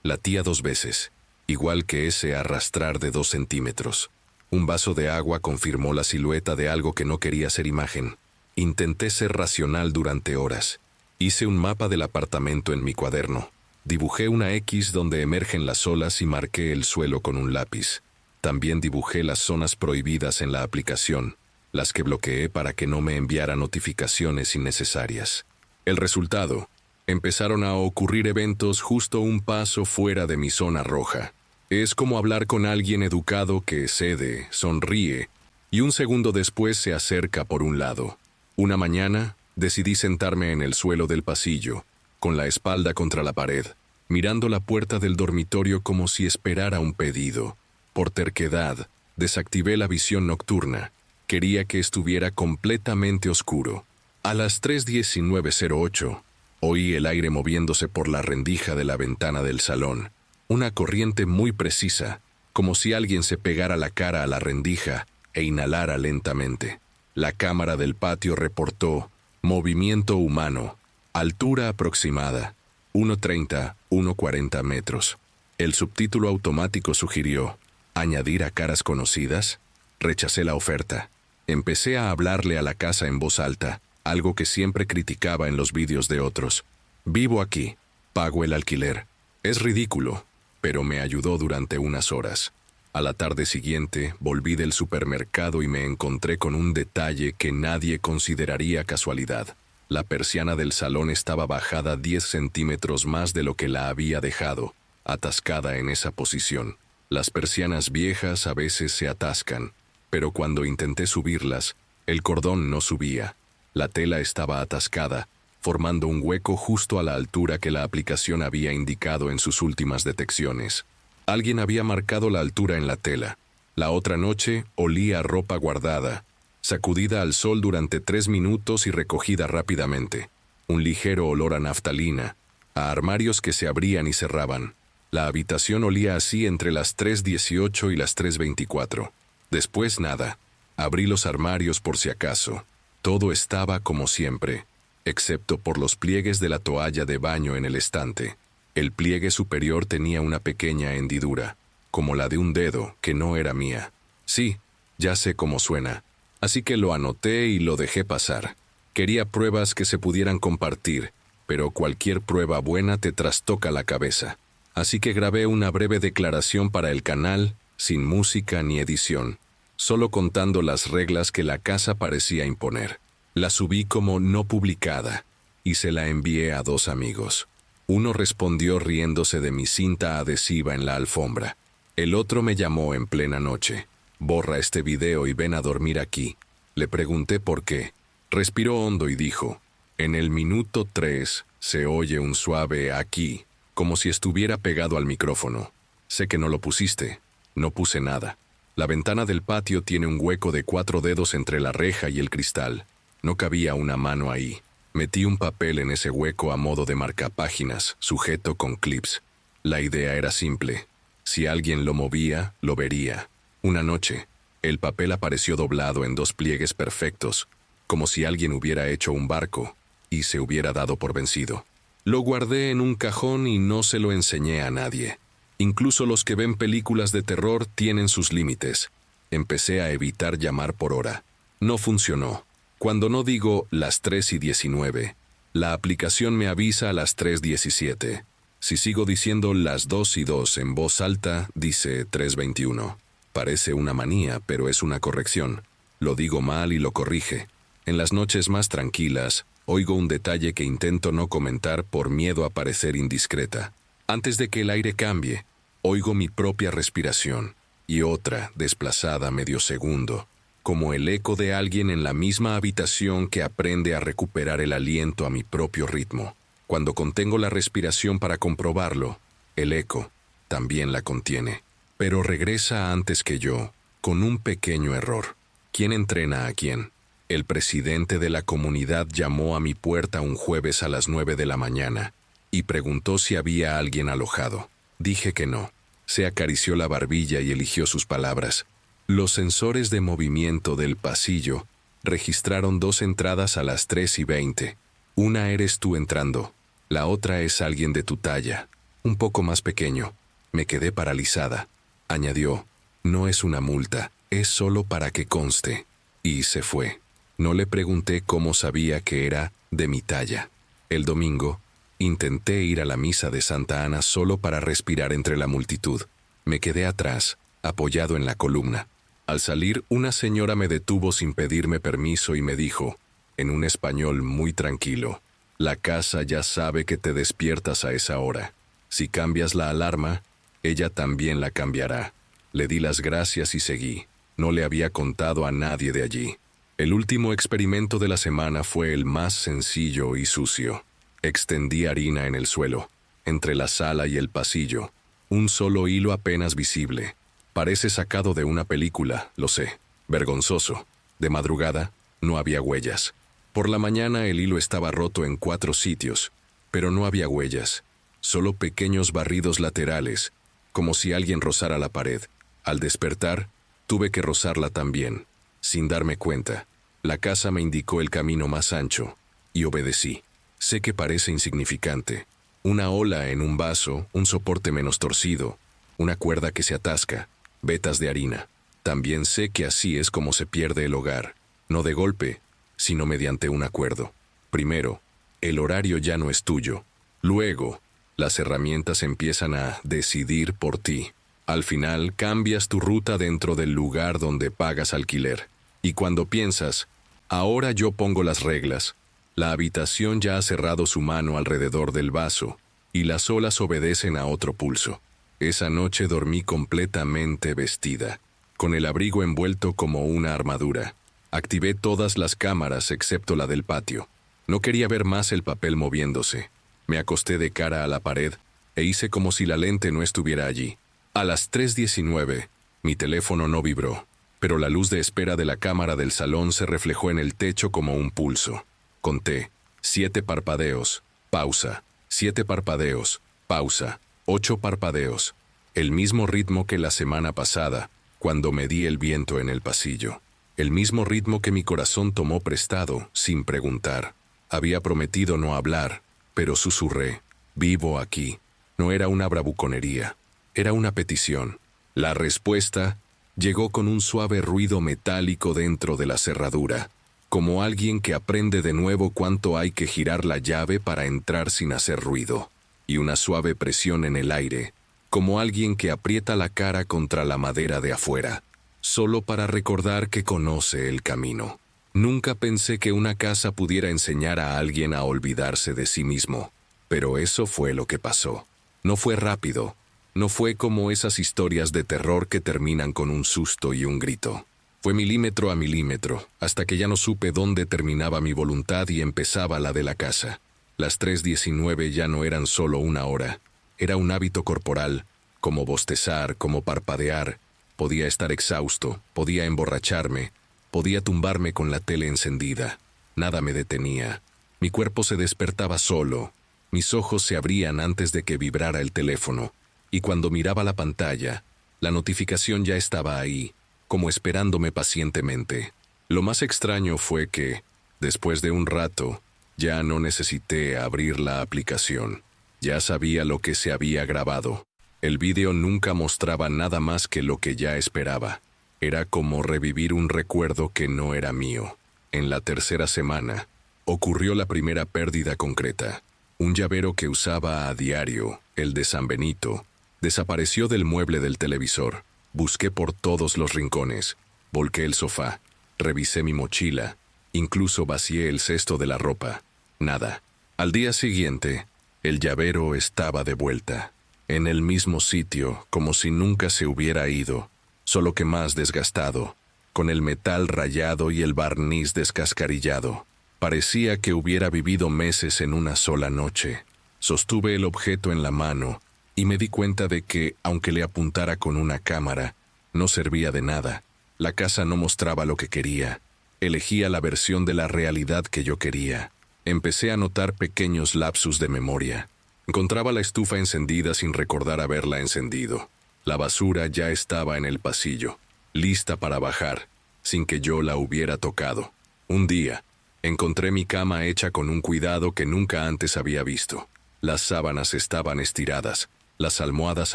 latía 2 veces, igual que ese arrastrar de 2 centímetros. Un vaso de agua confirmó la silueta de algo que no quería ser imagen. Intenté ser racional durante horas. Hice un mapa del apartamento en mi cuaderno. Dibujé una X donde emergen las olas y marqué el suelo con un lápiz. También dibujé las zonas prohibidas en la aplicación, las que bloqueé para que no me enviara notificaciones innecesarias. El resultado: empezaron a ocurrir eventos justo un paso fuera de mi zona roja. Es como hablar con alguien educado que cede, sonríe, y un segundo después se acerca por un lado. Una mañana, decidí sentarme en el suelo del pasillo, con la espalda contra la pared, mirando la puerta del dormitorio como si esperara un pedido. Por terquedad, desactivé la visión nocturna. Quería que estuviera completamente oscuro. A las 3:19:08, oí el aire moviéndose por la rendija de la ventana del salón. Una corriente muy precisa, como si alguien se pegara la cara a la rendija e inhalara lentamente. La cámara del patio reportó movimiento humano, altura aproximada, 1:30, 1:40 metros. El subtítulo automático sugirió, ¿añadir a caras conocidas? Rechacé la oferta. Empecé a hablarle a la casa en voz alta, algo que siempre criticaba en los vídeos de otros. Vivo aquí, pago el alquiler. Es ridículo, pero me ayudó durante unas horas. A la tarde siguiente, volví del supermercado y me encontré con un detalle que nadie consideraría casualidad. La persiana del salón estaba bajada 10 centímetros más de lo que la había dejado, atascada en esa posición. Las persianas viejas a veces se atascan, pero cuando intenté subirlas, el cordón no subía. La tela estaba atascada, formando un hueco justo a la altura que la aplicación había indicado en sus últimas detecciones. Alguien había marcado la altura en la tela. La otra noche olía a ropa guardada, sacudida al sol durante 3 minutos y recogida rápidamente. Un ligero olor a naftalina, a armarios que se abrían y cerraban. La habitación olía así entre las 3:18 y las 3:24. Después nada. Abrí los armarios por si acaso. Todo estaba como siempre, excepto por los pliegues de la toalla de baño en el estante. El pliegue superior tenía una pequeña hendidura, como la de un dedo, que no era mía. Sí, ya sé cómo suena. Así que lo anoté y lo dejé pasar. Quería pruebas que se pudieran compartir, pero cualquier prueba buena te trastoca la cabeza. Así que grabé una breve declaración para el canal, sin música ni edición, solo contando las reglas que la casa parecía imponer. La subí como no publicada y se la envié a 2 amigos. Uno respondió riéndose de mi cinta adhesiva en la alfombra. El otro me llamó en plena noche. «Borra este video y ven a dormir aquí». Le pregunté por qué. Respiró hondo y dijo, «En el minuto 3 se oye un suave aquí, como si estuviera pegado al micrófono. Sé que no lo pusiste». No puse nada. La ventana del patio tiene un hueco de 4 dedos entre la reja y el cristal. No cabía una mano ahí. Metí un papel en ese hueco a modo de marcapáginas, sujeto con clips. La idea era simple. Si alguien lo movía, lo vería. Una noche, el papel apareció doblado en 2 pliegues perfectos, como si alguien hubiera hecho un barco y se hubiera dado por vencido. Lo guardé en un cajón y no se lo enseñé a nadie. Incluso los que ven películas de terror tienen sus límites. Empecé a evitar llamar por hora. No funcionó. Cuando no digo las 3:19, la aplicación me avisa a las 3:17. Si sigo diciendo las 2 y 2 en voz alta, dice 3:21. Parece una manía, pero es una corrección. Lo digo mal y lo corrige. En las noches más tranquilas, oigo un detalle que intento no comentar por miedo a parecer indiscreta. Antes de que el aire cambie, oigo mi propia respiración, y otra, desplazada medio segundo, como el eco de alguien en la misma habitación que aprende a recuperar el aliento a mi propio ritmo. Cuando contengo la respiración para comprobarlo, el eco también la contiene, pero regresa antes que yo, con un pequeño error. ¿Quién entrena a quién? El presidente de la comunidad llamó a mi puerta un jueves a las 9 de la mañana y preguntó si había alguien alojado. Dije que no. Se acarició la barbilla y eligió sus palabras. Los sensores de movimiento del pasillo registraron 2 entradas a las 3:20. Una eres tú entrando, la otra es alguien de tu talla, un poco más pequeño. Me quedé paralizada. Añadió, no es una multa, es solo para que conste. Y se fue. No le pregunté cómo sabía que era de mi talla. El domingo, intenté ir a la misa de Santa Ana solo para respirar entre la multitud. Me quedé atrás, apoyado en la columna. Al salir, una señora me detuvo sin pedirme permiso y me dijo, en un español muy tranquilo, la casa ya sabe que te despiertas a esa hora. Si cambias la alarma, ella también la cambiará. Le di las gracias y seguí. No le había contado a nadie de allí. El último experimento de la semana fue el más sencillo y sucio. Extendí harina en el suelo, entre la sala y el pasillo. Un solo hilo apenas visible. Parece sacado de una película, lo sé. Vergonzoso. De madrugada, no había huellas. Por la mañana el hilo estaba roto en 4 sitios, pero no había huellas. Solo pequeños barridos laterales, como si alguien rozara la pared. Al despertar, tuve que rozarla también, sin darme cuenta. La casa me indicó el camino más ancho, y obedecí. Sé que parece insignificante. Una ola en un vaso, un soporte menos torcido, una cuerda que se atasca, vetas de harina. También sé que así es como se pierde el hogar, no de golpe, sino mediante un acuerdo. Primero, el horario ya no es tuyo. Luego, las herramientas empiezan a decidir por ti. Al final, cambias tu ruta dentro del lugar donde pagas alquiler. Y cuando piensas, ahora yo pongo las reglas, la habitación ya ha cerrado su mano alrededor del vaso, y las olas obedecen a otro pulso. Esa noche dormí completamente vestida, con el abrigo envuelto como una armadura. Activé todas las cámaras excepto la del patio. No quería ver más el papel moviéndose. Me acosté de cara a la pared e hice como si la lente no estuviera allí. A las 3:19, mi teléfono no vibró, pero la luz de espera de la cámara del salón se reflejó en el techo como un pulso. Conté, 7 parpadeos, pausa, 7 parpadeos, pausa, 8 parpadeos. El mismo ritmo que la semana pasada, cuando medí el viento en el pasillo. El mismo ritmo que mi corazón tomó prestado, sin preguntar. Había prometido no hablar, pero susurré, vivo aquí. No era una bravuconería, era una petición. La respuesta llegó con un suave ruido metálico dentro de la cerradura, como alguien que aprende de nuevo cuánto hay que girar la llave para entrar sin hacer ruido, y una suave presión en el aire, como alguien que aprieta la cara contra la madera de afuera, solo para recordar que conoce el camino. Nunca pensé que una casa pudiera enseñar a alguien a olvidarse de sí mismo, pero eso fue lo que pasó. No fue rápido, no fue como esas historias de terror que terminan con un susto y un grito. Fue milímetro a milímetro, hasta que ya no supe dónde terminaba mi voluntad y empezaba la de la casa. Las 3:19 ya no eran solo una hora, era un hábito corporal, como bostezar, como parpadear. Podía estar exhausto, podía emborracharme, podía tumbarme con la tele encendida. Nada me detenía. Mi cuerpo se despertaba solo, mis ojos se abrían antes de que vibrara el teléfono, y cuando miraba la pantalla, la notificación ya estaba ahí, como esperándome pacientemente. Lo más extraño fue que, después de un rato, ya no necesité abrir la aplicación. Ya sabía lo que se había grabado. El vídeo nunca mostraba nada más que lo que ya esperaba. Era como revivir un recuerdo que no era mío. En la tercera semana, ocurrió la primera pérdida concreta. Un llavero que usaba a diario, el de San Benito, desapareció del mueble del televisor. Busqué por todos los rincones, volqué el sofá, revisé mi mochila, incluso vacié el cesto de la ropa. Nada. Al día siguiente, el llavero estaba de vuelta, en el mismo sitio, como si nunca se hubiera ido, solo que más desgastado, con el metal rayado y el barniz descascarillado. Parecía que hubiera vivido meses en una sola noche. Sostuve el objeto en la mano y me di cuenta de que, aunque le apuntara con una cámara, no servía de nada. La casa no mostraba lo que quería. Elegía la versión de la realidad que yo quería. Empecé a notar pequeños lapsus de memoria. Encontraba la estufa encendida sin recordar haberla encendido. La basura ya estaba en el pasillo, lista para bajar, sin que yo la hubiera tocado. Un día, encontré mi cama hecha con un cuidado que nunca antes había visto. Las sábanas estaban estiradas, las almohadas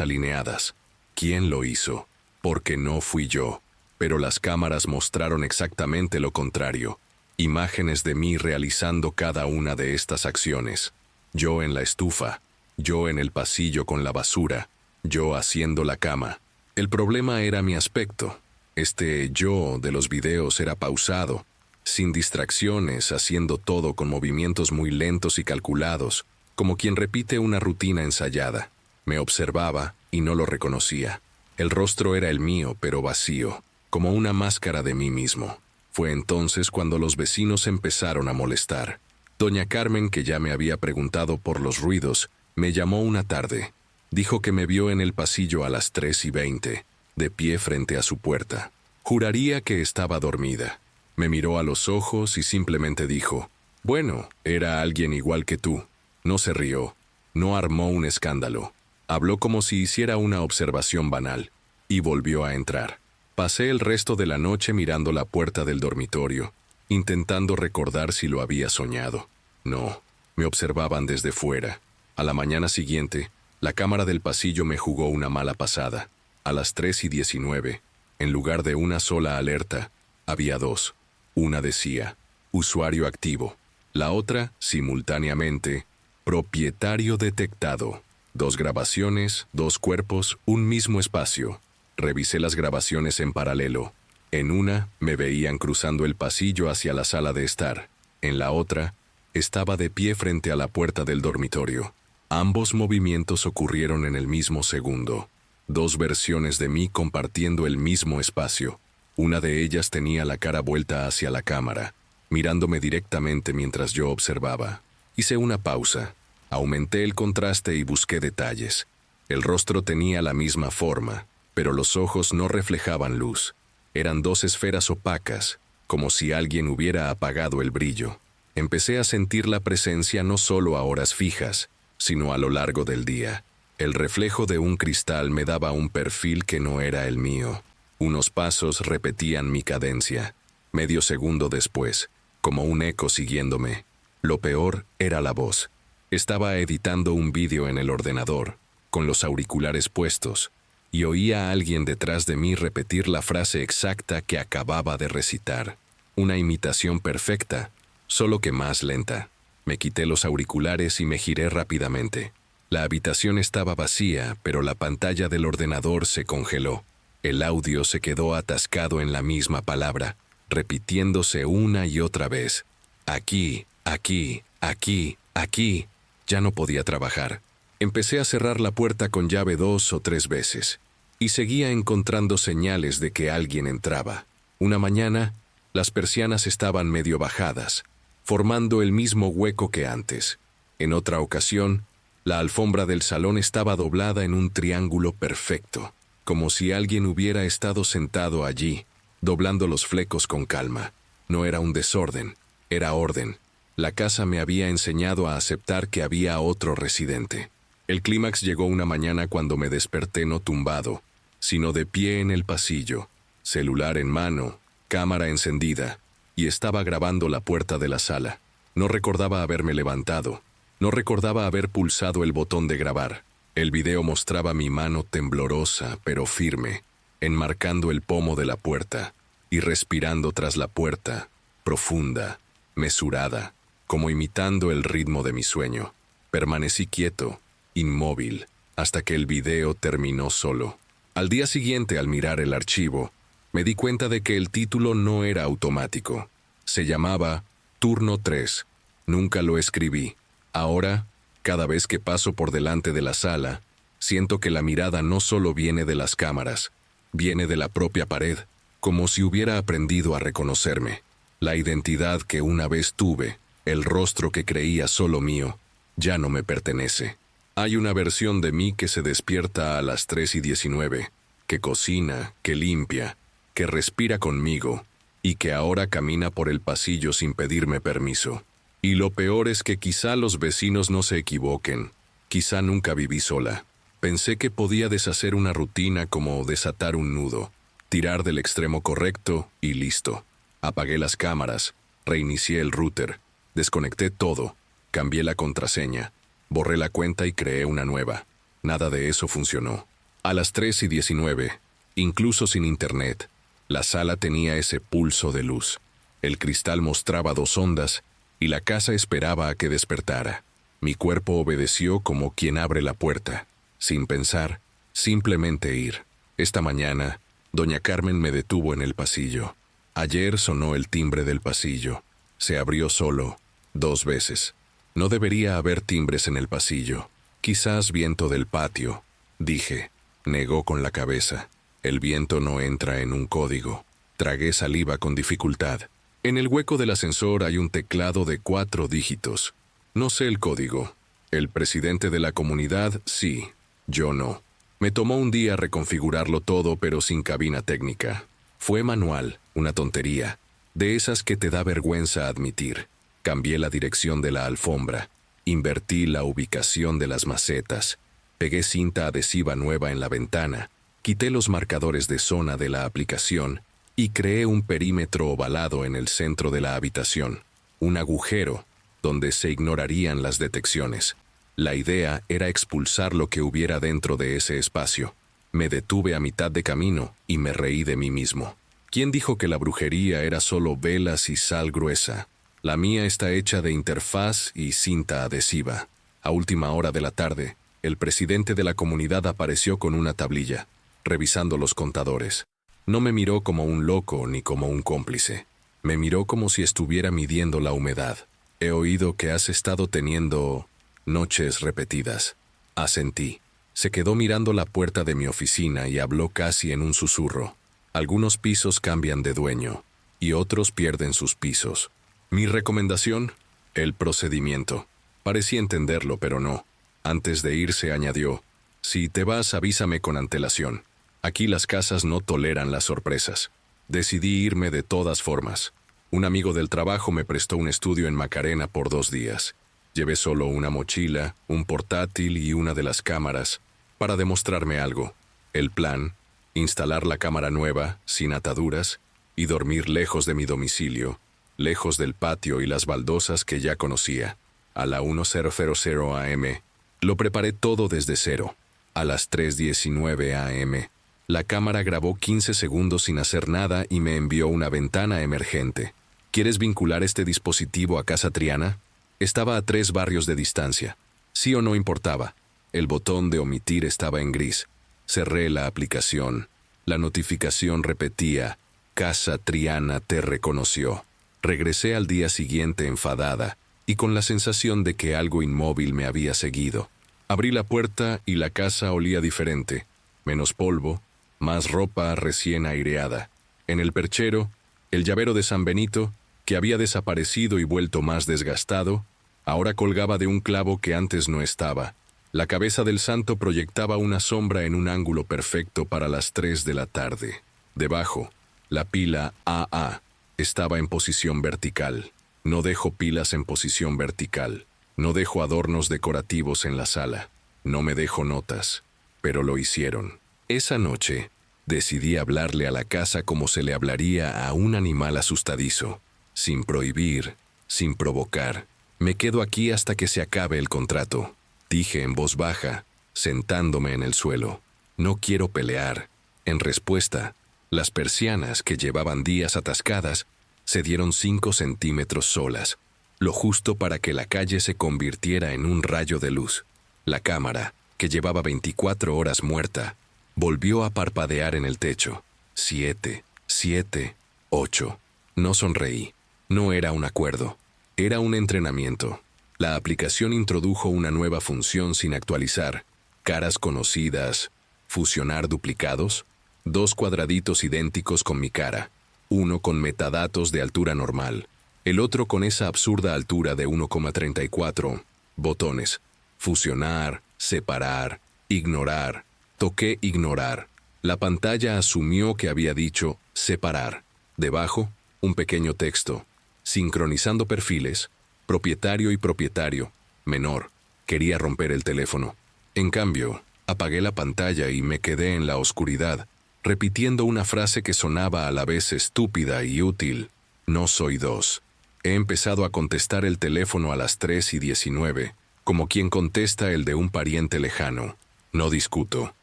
alineadas. ¿Quién lo hizo? Porque no fui yo. Pero las cámaras mostraron exactamente lo contrario. Imágenes de mí realizando cada una de estas acciones. Yo en la estufa, yo en el pasillo con la basura, yo haciendo la cama. El problema era mi aspecto. Este yo de los videos era pausado, sin distracciones, haciendo todo con movimientos muy lentos y calculados, como quien repite una rutina ensayada. Me observaba y no lo reconocía. El rostro era el mío, pero vacío, como una máscara de mí mismo. Fue entonces cuando los vecinos empezaron a molestar. Doña Carmen, que ya me había preguntado por los ruidos, me llamó una tarde. Dijo que me vio en el pasillo a las 3:20, de pie frente a su puerta. Juraría que estaba dormida. Me miró a los ojos y simplemente dijo, «Bueno, era alguien igual que tú». No se rió, no armó un escándalo. Habló como si hiciera una observación banal, y volvió a entrar. Pasé el resto de la noche mirando la puerta del dormitorio, intentando recordar si lo había soñado. No, me observaban desde fuera. A la mañana siguiente, la cámara del pasillo me jugó una mala pasada. A las 3:19, en lugar de una sola alerta, había dos. Una decía, usuario activo. La otra, simultáneamente, propietario detectado. 2 grabaciones, 2 cuerpos, un mismo espacio. Revisé las grabaciones en paralelo. En una, me veían cruzando el pasillo hacia la sala de estar. En la otra, estaba de pie frente a la puerta del dormitorio. Ambos movimientos ocurrieron en el mismo segundo. 2 versiones de mí compartiendo el mismo espacio. Una de ellas tenía la cara vuelta hacia la cámara, mirándome directamente mientras yo observaba. Hice una pausa. Aumenté el contraste y busqué detalles. El rostro tenía la misma forma, pero los ojos no reflejaban luz. Eran 2 esferas opacas, como si alguien hubiera apagado el brillo. Empecé a sentir la presencia no solo a horas fijas, sino a lo largo del día. El reflejo de un cristal me daba un perfil que no era el mío. Unos pasos repetían mi cadencia. Medio segundo después, como un eco siguiéndome. Lo peor era la voz. Estaba editando un vídeo en el ordenador, con los auriculares puestos, y oía a alguien detrás de mí repetir la frase exacta que acababa de recitar. Una imitación perfecta, solo que más lenta. Me quité los auriculares y me giré rápidamente. La habitación estaba vacía, pero la pantalla del ordenador se congeló. El audio se quedó atascado en la misma palabra, repitiéndose una y otra vez. Aquí, aquí, aquí, aquí. Ya no podía trabajar. Empecé a cerrar la puerta con llave 2 o 3 veces, y seguía encontrando señales de que alguien entraba. Una mañana, las persianas estaban medio bajadas, formando el mismo hueco que antes. En otra ocasión, la alfombra del salón estaba doblada en un triángulo perfecto, como si alguien hubiera estado sentado allí, doblando los flecos con calma. No era un desorden, era orden. La casa me había enseñado a aceptar que había otro residente. El clímax llegó una mañana cuando me desperté no tumbado, sino de pie en el pasillo, celular en mano, cámara encendida, y estaba grabando la puerta de la sala. No recordaba haberme levantado, no recordaba haber pulsado el botón de grabar. El video mostraba mi mano temblorosa pero firme, enmarcando el pomo de la puerta, y respirando tras la puerta, profunda, mesurada, como imitando el ritmo de mi sueño. Permanecí quieto, inmóvil, hasta que el video terminó solo. Al día siguiente, al mirar el archivo, me di cuenta de que el título no era automático. Se llamaba Turno 3. Nunca lo escribí. Ahora, cada vez que paso por delante de la sala, siento que la mirada no solo viene de las cámaras, viene de la propia pared, como si hubiera aprendido a reconocerme. La identidad que una vez tuve, el rostro que creía solo mío, ya no me pertenece. Hay una versión de mí que se despierta a las 3:19, que cocina, que limpia, que respira conmigo y que ahora camina por el pasillo sin pedirme permiso. Y lo peor es que quizá los vecinos no se equivoquen, quizá nunca viví sola. Pensé que podía deshacer una rutina como desatar un nudo, tirar del extremo correcto y listo. Apagué las cámaras, reinicié el router, desconecté todo, cambié la contraseña, borré la cuenta y creé una nueva. Nada de eso funcionó. A las 3:19, incluso sin internet, la sala tenía ese pulso de luz. El cristal mostraba 2 ondas y la casa esperaba a que despertara. Mi cuerpo obedeció como quien abre la puerta. Sin pensar, simplemente ir. Esta mañana, doña Carmen me detuvo en el pasillo. Ayer sonó el timbre del pasillo. Se abrió solo, 2 veces. No debería haber timbres en el pasillo. Quizás viento del patio, dije. Negó con la cabeza. El viento no entra en un código. Tragué saliva con dificultad. En el hueco del ascensor hay un teclado de 4 dígitos. No sé el código. El presidente de la comunidad, sí. Yo no. Me tomó un día reconfigurarlo todo, pero sin cabina técnica. Fue manual, una tontería, de esas que te da vergüenza admitir. Cambié la dirección de la alfombra, invertí la ubicación de las macetas, pegué cinta adhesiva nueva en la ventana, quité los marcadores de zona de la aplicación y creé un perímetro ovalado en el centro de la habitación, un agujero donde se ignorarían las detecciones. La idea era expulsar lo que hubiera dentro de ese espacio. Me detuve a mitad de camino y me reí de mí mismo. ¿Quién dijo que la brujería era solo velas y sal gruesa? La mía está hecha de interfaz y cinta adhesiva. A última hora de la tarde, el presidente de la comunidad apareció con una tablilla, revisando los contadores. No me miró como un loco ni como un cómplice. Me miró como si estuviera midiendo la humedad. He oído que has estado teniendo noches repetidas. Asentí. Se quedó mirando la puerta de mi oficina y habló casi en un susurro. Algunos pisos cambian de dueño y otros pierden sus pisos. Mi recomendación, el procedimiento. Parecía entenderlo, pero no. Antes de irse añadió, si te vas, avísame con antelación. Aquí las casas no toleran las sorpresas. Decidí irme de todas formas. Un amigo del trabajo me prestó un estudio en Macarena por 2 días. Llevé solo una mochila, un portátil y una de las cámaras para demostrarme algo. El plan, instalar la cámara nueva, sin ataduras, y dormir lejos de mi domicilio, lejos del patio y las baldosas que ya conocía. A la 10:00 am, lo preparé todo desde cero. A las 3:19 am, la cámara grabó 15 segundos sin hacer nada y me envió una ventana emergente. ¿Quieres vincular este dispositivo a Casa Triana? Estaba a 3 barrios de distancia. Sí o no importaba. El botón de omitir estaba en gris. Cerré la aplicación. La notificación repetía, Casa Triana te reconoció. Regresé al día siguiente enfadada y con la sensación de que algo inmóvil me había seguido. Abrí la puerta y la casa olía diferente. Menos polvo, más ropa recién aireada. En el perchero, el llavero de San Benito, que había desaparecido y vuelto más desgastado, ahora colgaba de un clavo que antes no estaba. La cabeza del santo proyectaba una sombra en un ángulo perfecto para las 3 de la tarde. Debajo, la pila AA estaba en posición vertical. No dejo pilas en posición vertical. No dejo adornos decorativos en la sala. No me dejo notas. Pero lo hicieron. Esa noche, decidí hablarle a la casa como se le hablaría a un animal asustadizo. Sin prohibir, sin provocar. Me quedo aquí hasta que se acabe el contrato, dije en voz baja, sentándome en el suelo. No quiero pelear. En respuesta, las persianas, que llevaban días atascadas, se dieron 5 centímetros solas, lo justo para que la calle se convirtiera en un rayo de luz. La cámara, que llevaba 24 horas muerta, volvió a parpadear en el techo. 7, 7, 8. No sonreí. No era un acuerdo. Era un entrenamiento. La aplicación introdujo una nueva función sin actualizar. Caras conocidas. Fusionar duplicados. 2 cuadraditos idénticos con mi cara. Uno con metadatos de altura normal. El otro con esa absurda altura de 1,34. Botones. Fusionar, separar, ignorar. Toqué ignorar. La pantalla asumió que había dicho separar. Debajo, un pequeño texto. Sincronizando perfiles. Propietario y propietario. Menor. Quería romper el teléfono. En cambio, apagué la pantalla y me quedé en la oscuridad, repitiendo una frase que sonaba a la vez estúpida y útil. No soy 2. He empezado a contestar el teléfono a las 3:19, como quien contesta el de un pariente lejano. No discuto.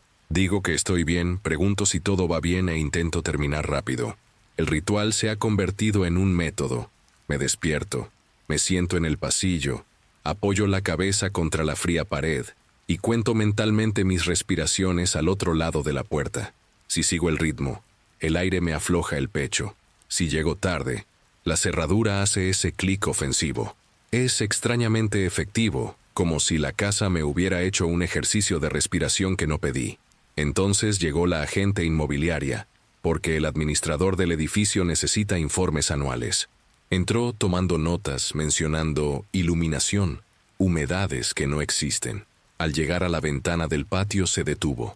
Digo que estoy bien, pregunto si todo va bien e intento terminar rápido. El ritual se ha convertido en un método. Me despierto, me siento en el pasillo, apoyo la cabeza contra la fría pared y cuento mentalmente mis respiraciones al otro lado de la puerta. Si sigo el ritmo, el aire me afloja el pecho. Si llego tarde, la cerradura hace ese clic ofensivo. Es extrañamente efectivo, como si la casa me hubiera hecho un ejercicio de respiración que no pedí. Entonces llegó la agente inmobiliaria, porque el administrador del edificio necesita informes anuales. Entró tomando notas, mencionando iluminación, humedades que no existen. Al llegar a la ventana del patio se detuvo.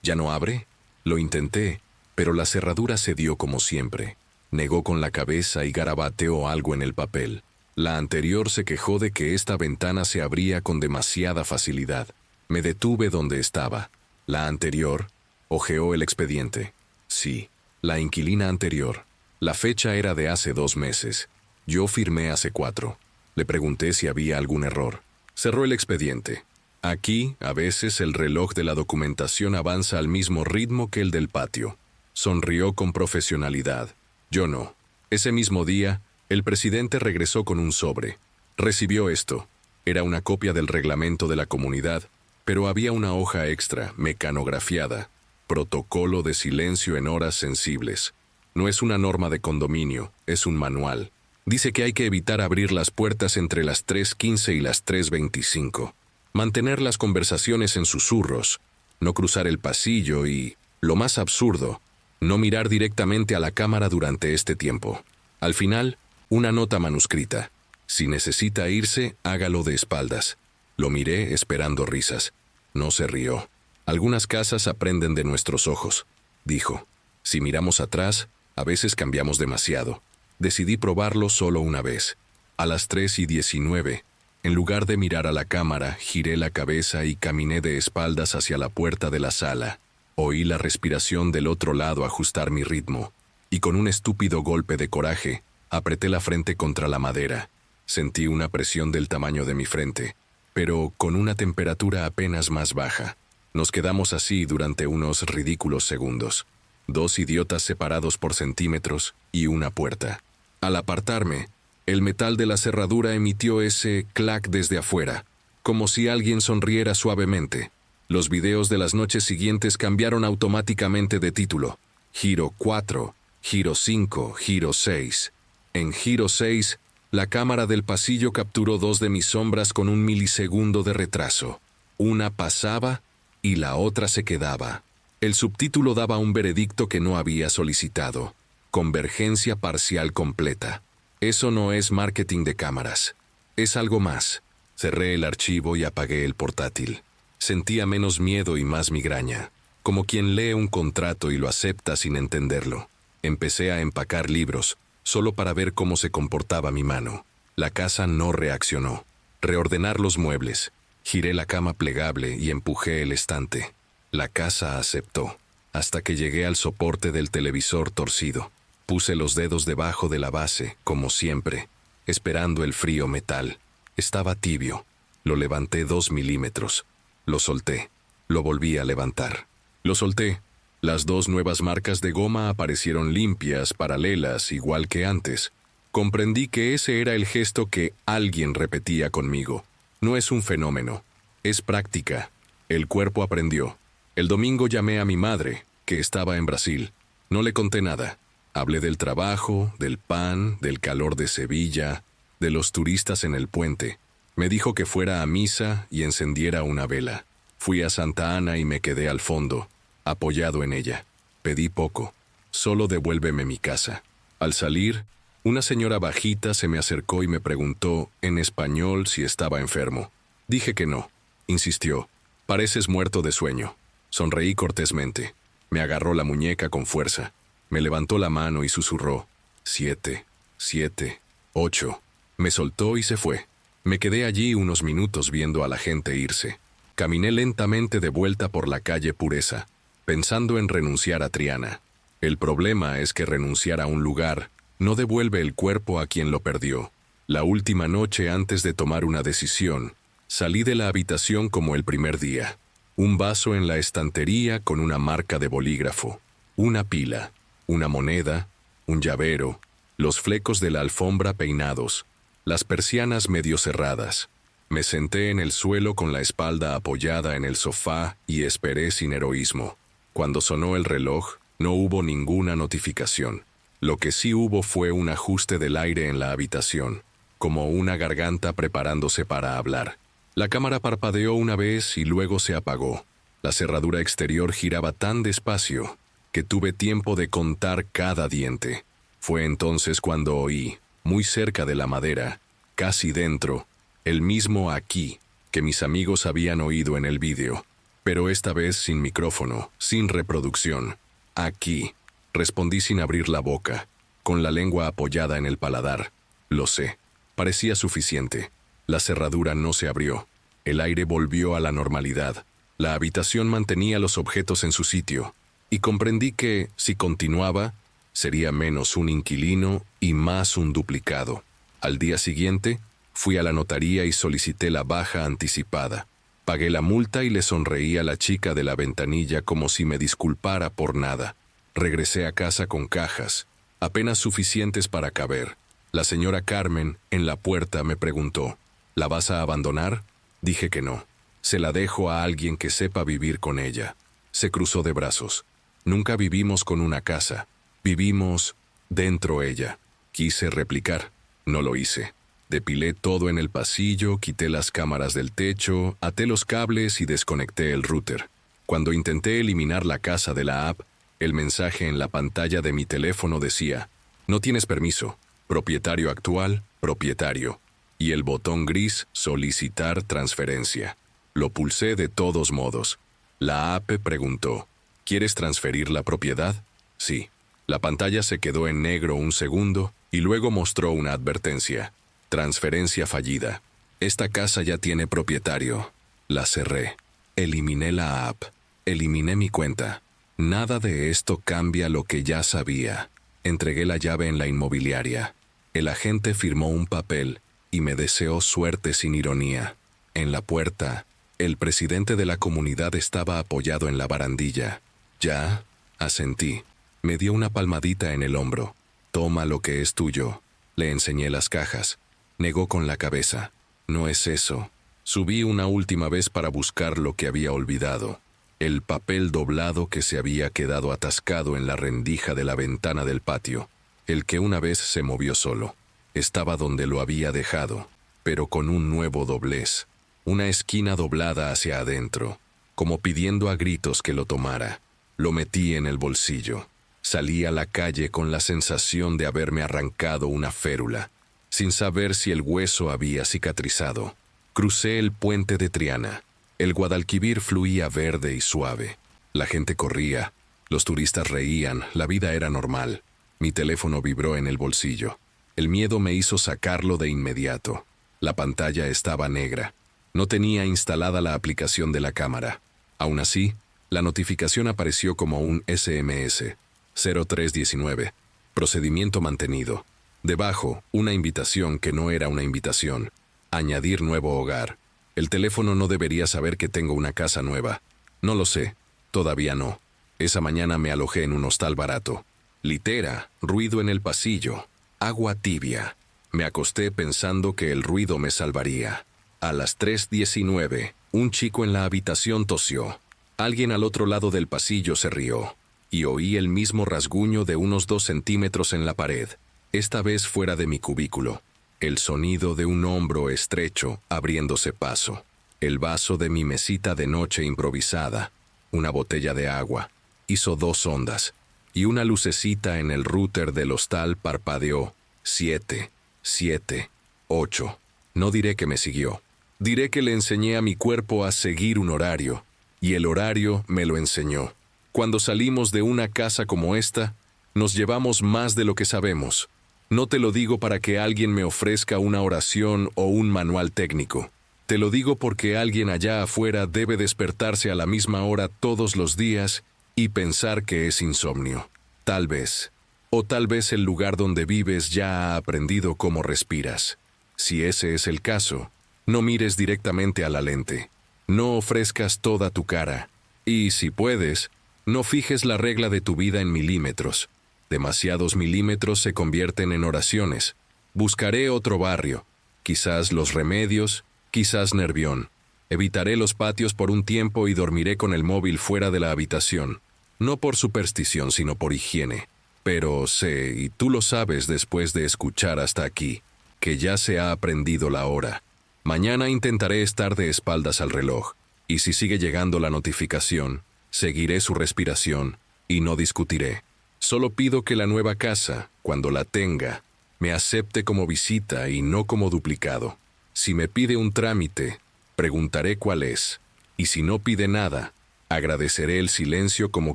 ¿Ya no abre? Lo intenté, pero la cerradura cedió como siempre. Negó con la cabeza y garabateó algo en el papel. La anterior se quejó de que esta ventana se abría con demasiada facilidad. Me detuve donde estaba. La anterior hojeó el expediente. Sí, la inquilina anterior. La fecha era de hace 2 meses. Yo firmé hace 4. Le pregunté si había algún error. Cerró el expediente. Aquí, a veces, el reloj de la documentación avanza al mismo ritmo que el del patio. Sonrió con profesionalidad. Yo no. Ese mismo día, el presidente regresó con un sobre. Recibió esto. Era una copia del reglamento de la comunidad, pero había una hoja extra, mecanografiada. Protocolo de silencio en horas sensibles. No es una norma de condominio, es un manual. Dice que hay que evitar abrir las puertas entre las 3:15 y las 3:25. Mantener las conversaciones en susurros. No cruzar el pasillo y, lo más absurdo, no mirar directamente a la cámara durante este tiempo. Al final, una nota manuscrita. Si necesita irse, hágalo de espaldas. Lo miré esperando risas. No se rió. Algunas casas aprenden de nuestros ojos, dijo. Si miramos atrás, a veces cambiamos demasiado. Decidí probarlo solo una vez. A las 3:19, en lugar de mirar a la cámara, giré la cabeza y caminé de espaldas hacia la puerta de la sala. Oí la respiración del otro lado ajustar mi ritmo, y con un estúpido golpe de coraje, apreté la frente contra la madera. Sentí una presión del tamaño de mi frente, pero con una temperatura apenas más baja. Nos quedamos así durante unos ridículos segundos. 2 idiotas separados por centímetros y una puerta. Al apartarme, el metal de la cerradura emitió ese clac desde afuera, como si alguien sonriera suavemente. Los videos de las noches siguientes cambiaron automáticamente de título. Giro 4, Giro 5, Giro 6. En Giro 6, la cámara del pasillo capturó 2 de mis sombras con 1 milisegundo de retraso. Una pasaba y la otra se quedaba. El subtítulo daba un veredicto que no había solicitado. Convergencia parcial completa. Eso no es marketing de cámaras. Es algo más. Cerré el archivo y apagué el portátil. Sentía menos miedo y más migraña, como quien lee un contrato y lo acepta sin entenderlo. Empecé a empacar libros, solo para ver cómo se comportaba mi mano. La casa no reaccionó. Reordenar los muebles. Giré la cama plegable y empujé el estante. La casa aceptó, hasta que llegué al soporte del televisor torcido. Puse los dedos debajo de la base, como siempre, esperando el frío metal. Estaba tibio. Lo levanté 2 milímetros. Lo solté. Lo volví a levantar. Lo solté. Las 2 nuevas marcas de goma aparecieron limpias, paralelas, igual que antes. Comprendí que ese era el gesto que alguien repetía conmigo. No es un fenómeno. Es práctica. El cuerpo aprendió. El domingo llamé a mi madre, que estaba en Brasil. No le conté nada. Hablé del trabajo, del pan, del calor de Sevilla, de los turistas en el puente. Me dijo que fuera a misa y encendiera una vela. Fui a Santa Ana y me quedé al fondo, apoyado en ella. Pedí poco. Solo devuélveme mi casa. Al salir, una señora bajita se me acercó y me preguntó, en español, si estaba enfermo. Dije que no. Insistió. Pareces muerto de sueño. Sonreí cortésmente. Me agarró la muñeca con fuerza. Me levantó la mano y susurró. 7, 7, 8. Me soltó y se fue. Me quedé allí unos minutos viendo a la gente irse. Caminé lentamente de vuelta por la calle Pureza, pensando en renunciar a Triana. El problema es que renunciar a un lugar no devuelve el cuerpo a quien lo perdió. La última noche antes de tomar una decisión, salí de la habitación como el primer día. Un vaso en la estantería con una marca de bolígrafo, una pila, una moneda, un llavero, los flecos de la alfombra peinados, las persianas medio cerradas. Me senté en el suelo con la espalda apoyada en el sofá y esperé sin heroísmo. Cuando sonó el reloj, no hubo ninguna notificación. Lo que sí hubo fue un ajuste del aire en la habitación, como una garganta preparándose para hablar. La cámara parpadeó una vez y luego se apagó. La cerradura exterior giraba tan despacio que tuve tiempo de contar cada diente. Fue entonces cuando oí, muy cerca de la madera, casi dentro, el mismo aquí que mis amigos habían oído en el vídeo, pero esta vez sin micrófono, sin reproducción. Aquí, respondí sin abrir la boca, con la lengua apoyada en el paladar. Lo sé, parecía suficiente. La cerradura no se abrió. El aire volvió a la normalidad. La habitación mantenía los objetos en su sitio, y comprendí que, si continuaba, sería menos un inquilino y más un duplicado. Al día siguiente, fui a la notaría y solicité la baja anticipada. Pagué la multa y le sonreí a la chica de la ventanilla como si me disculpara por nada. Regresé a casa con cajas, apenas suficientes para caber. La señora Carmen, en la puerta, me preguntó, ¿la vas a abandonar? Dije que no. Se la dejo a alguien que sepa vivir con ella. Se cruzó de brazos. Nunca vivimos con una casa. Vivimos dentro ella. Quise replicar. No lo hice. Depilé todo en el pasillo, quité las cámaras del techo, até los cables y desconecté el router. Cuando intenté eliminar la casa de la app, el mensaje en la pantalla de mi teléfono decía, no tienes permiso, propietario actual, propietario, y el botón gris, solicitar transferencia. Lo pulsé de todos modos. La app preguntó, ¿quieres transferir la propiedad? Sí. La pantalla se quedó en negro un segundo y luego mostró una advertencia. Transferencia fallida. Esta casa ya tiene propietario. La cerré. Eliminé la app. Eliminé mi cuenta. Nada de esto cambia lo que ya sabía. Entregué la llave en la inmobiliaria. El agente firmó un papel y me deseó suerte sin ironía. En la puerta, el presidente de la comunidad estaba apoyado en la barandilla. Ya, asentí. Me dio una palmadita en el hombro. Toma lo que es tuyo. Le enseñé las cajas. Negó con la cabeza. No es eso. Subí una última vez para buscar lo que había olvidado. El papel doblado que se había quedado atascado en la rendija de la ventana del patio. El que una vez se movió solo. Estaba donde lo había dejado, pero con un nuevo doblez. Una esquina doblada hacia adentro, como pidiendo a gritos que lo tomara. Lo metí en el bolsillo. Salí a la calle con la sensación de haberme arrancado una férula, sin saber si el hueso había cicatrizado. Crucé el puente de Triana. El Guadalquivir fluía verde y suave. La gente corría, los turistas reían, la vida era normal. Mi teléfono vibró en el bolsillo. El miedo me hizo sacarlo de inmediato. La pantalla estaba negra. No tenía instalada la aplicación de la cámara. Aún así, la notificación apareció como un SMS. 0319. Procedimiento mantenido. Debajo, una invitación que no era una invitación. Añadir nuevo hogar. El teléfono no debería saber que tengo una casa nueva. No lo sé. Todavía no. Esa mañana me alojé en un hostal barato. Litera, ruido en el pasillo. Agua tibia. Me acosté pensando que el ruido me salvaría. A las 3:19, un chico en la habitación tosió. Alguien al otro lado del pasillo se rió, y oí el mismo rasguño de unos 2 centímetros en la pared, esta vez fuera de mi cubículo. El sonido de un hombro estrecho abriéndose paso. El vaso de mi mesita de noche improvisada, una botella de agua, hizo 2 ondas, y una lucecita en el router del hostal parpadeó. 7, 7, 8. No diré que me siguió. Diré que le enseñé a mi cuerpo a seguir un horario, y el horario me lo enseñó. Cuando salimos de una casa como esta, nos llevamos más de lo que sabemos. No te lo digo para que alguien me ofrezca una oración o un manual técnico. Te lo digo porque alguien allá afuera debe despertarse a la misma hora todos los días y pensar que es insomnio. Tal vez. O tal vez el lugar donde vives ya ha aprendido cómo respiras. Si ese es el caso, no mires directamente a la lente. No ofrezcas toda tu cara. Y si puedes, no fijes la regla de tu vida en milímetros. Demasiados milímetros se convierten en oraciones. Buscaré otro barrio. Quizás Los Remedios, quizás Nervión. Evitaré los patios por un tiempo y dormiré con el móvil fuera de la habitación. No por superstición, sino por higiene. Pero sé, y tú lo sabes después de escuchar hasta aquí, que ya se ha aprendido la hora. Mañana intentaré estar de espaldas al reloj, y si sigue llegando la notificación, seguiré su respiración y no discutiré. Solo pido que la nueva casa, cuando la tenga, me acepte como visita y no como duplicado. Si me pide un trámite, preguntaré cuál es, y si no pide nada, agradeceré el silencio como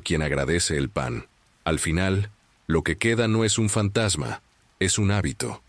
quien agradece el pan. Al final, lo que queda no es un fantasma, es un hábito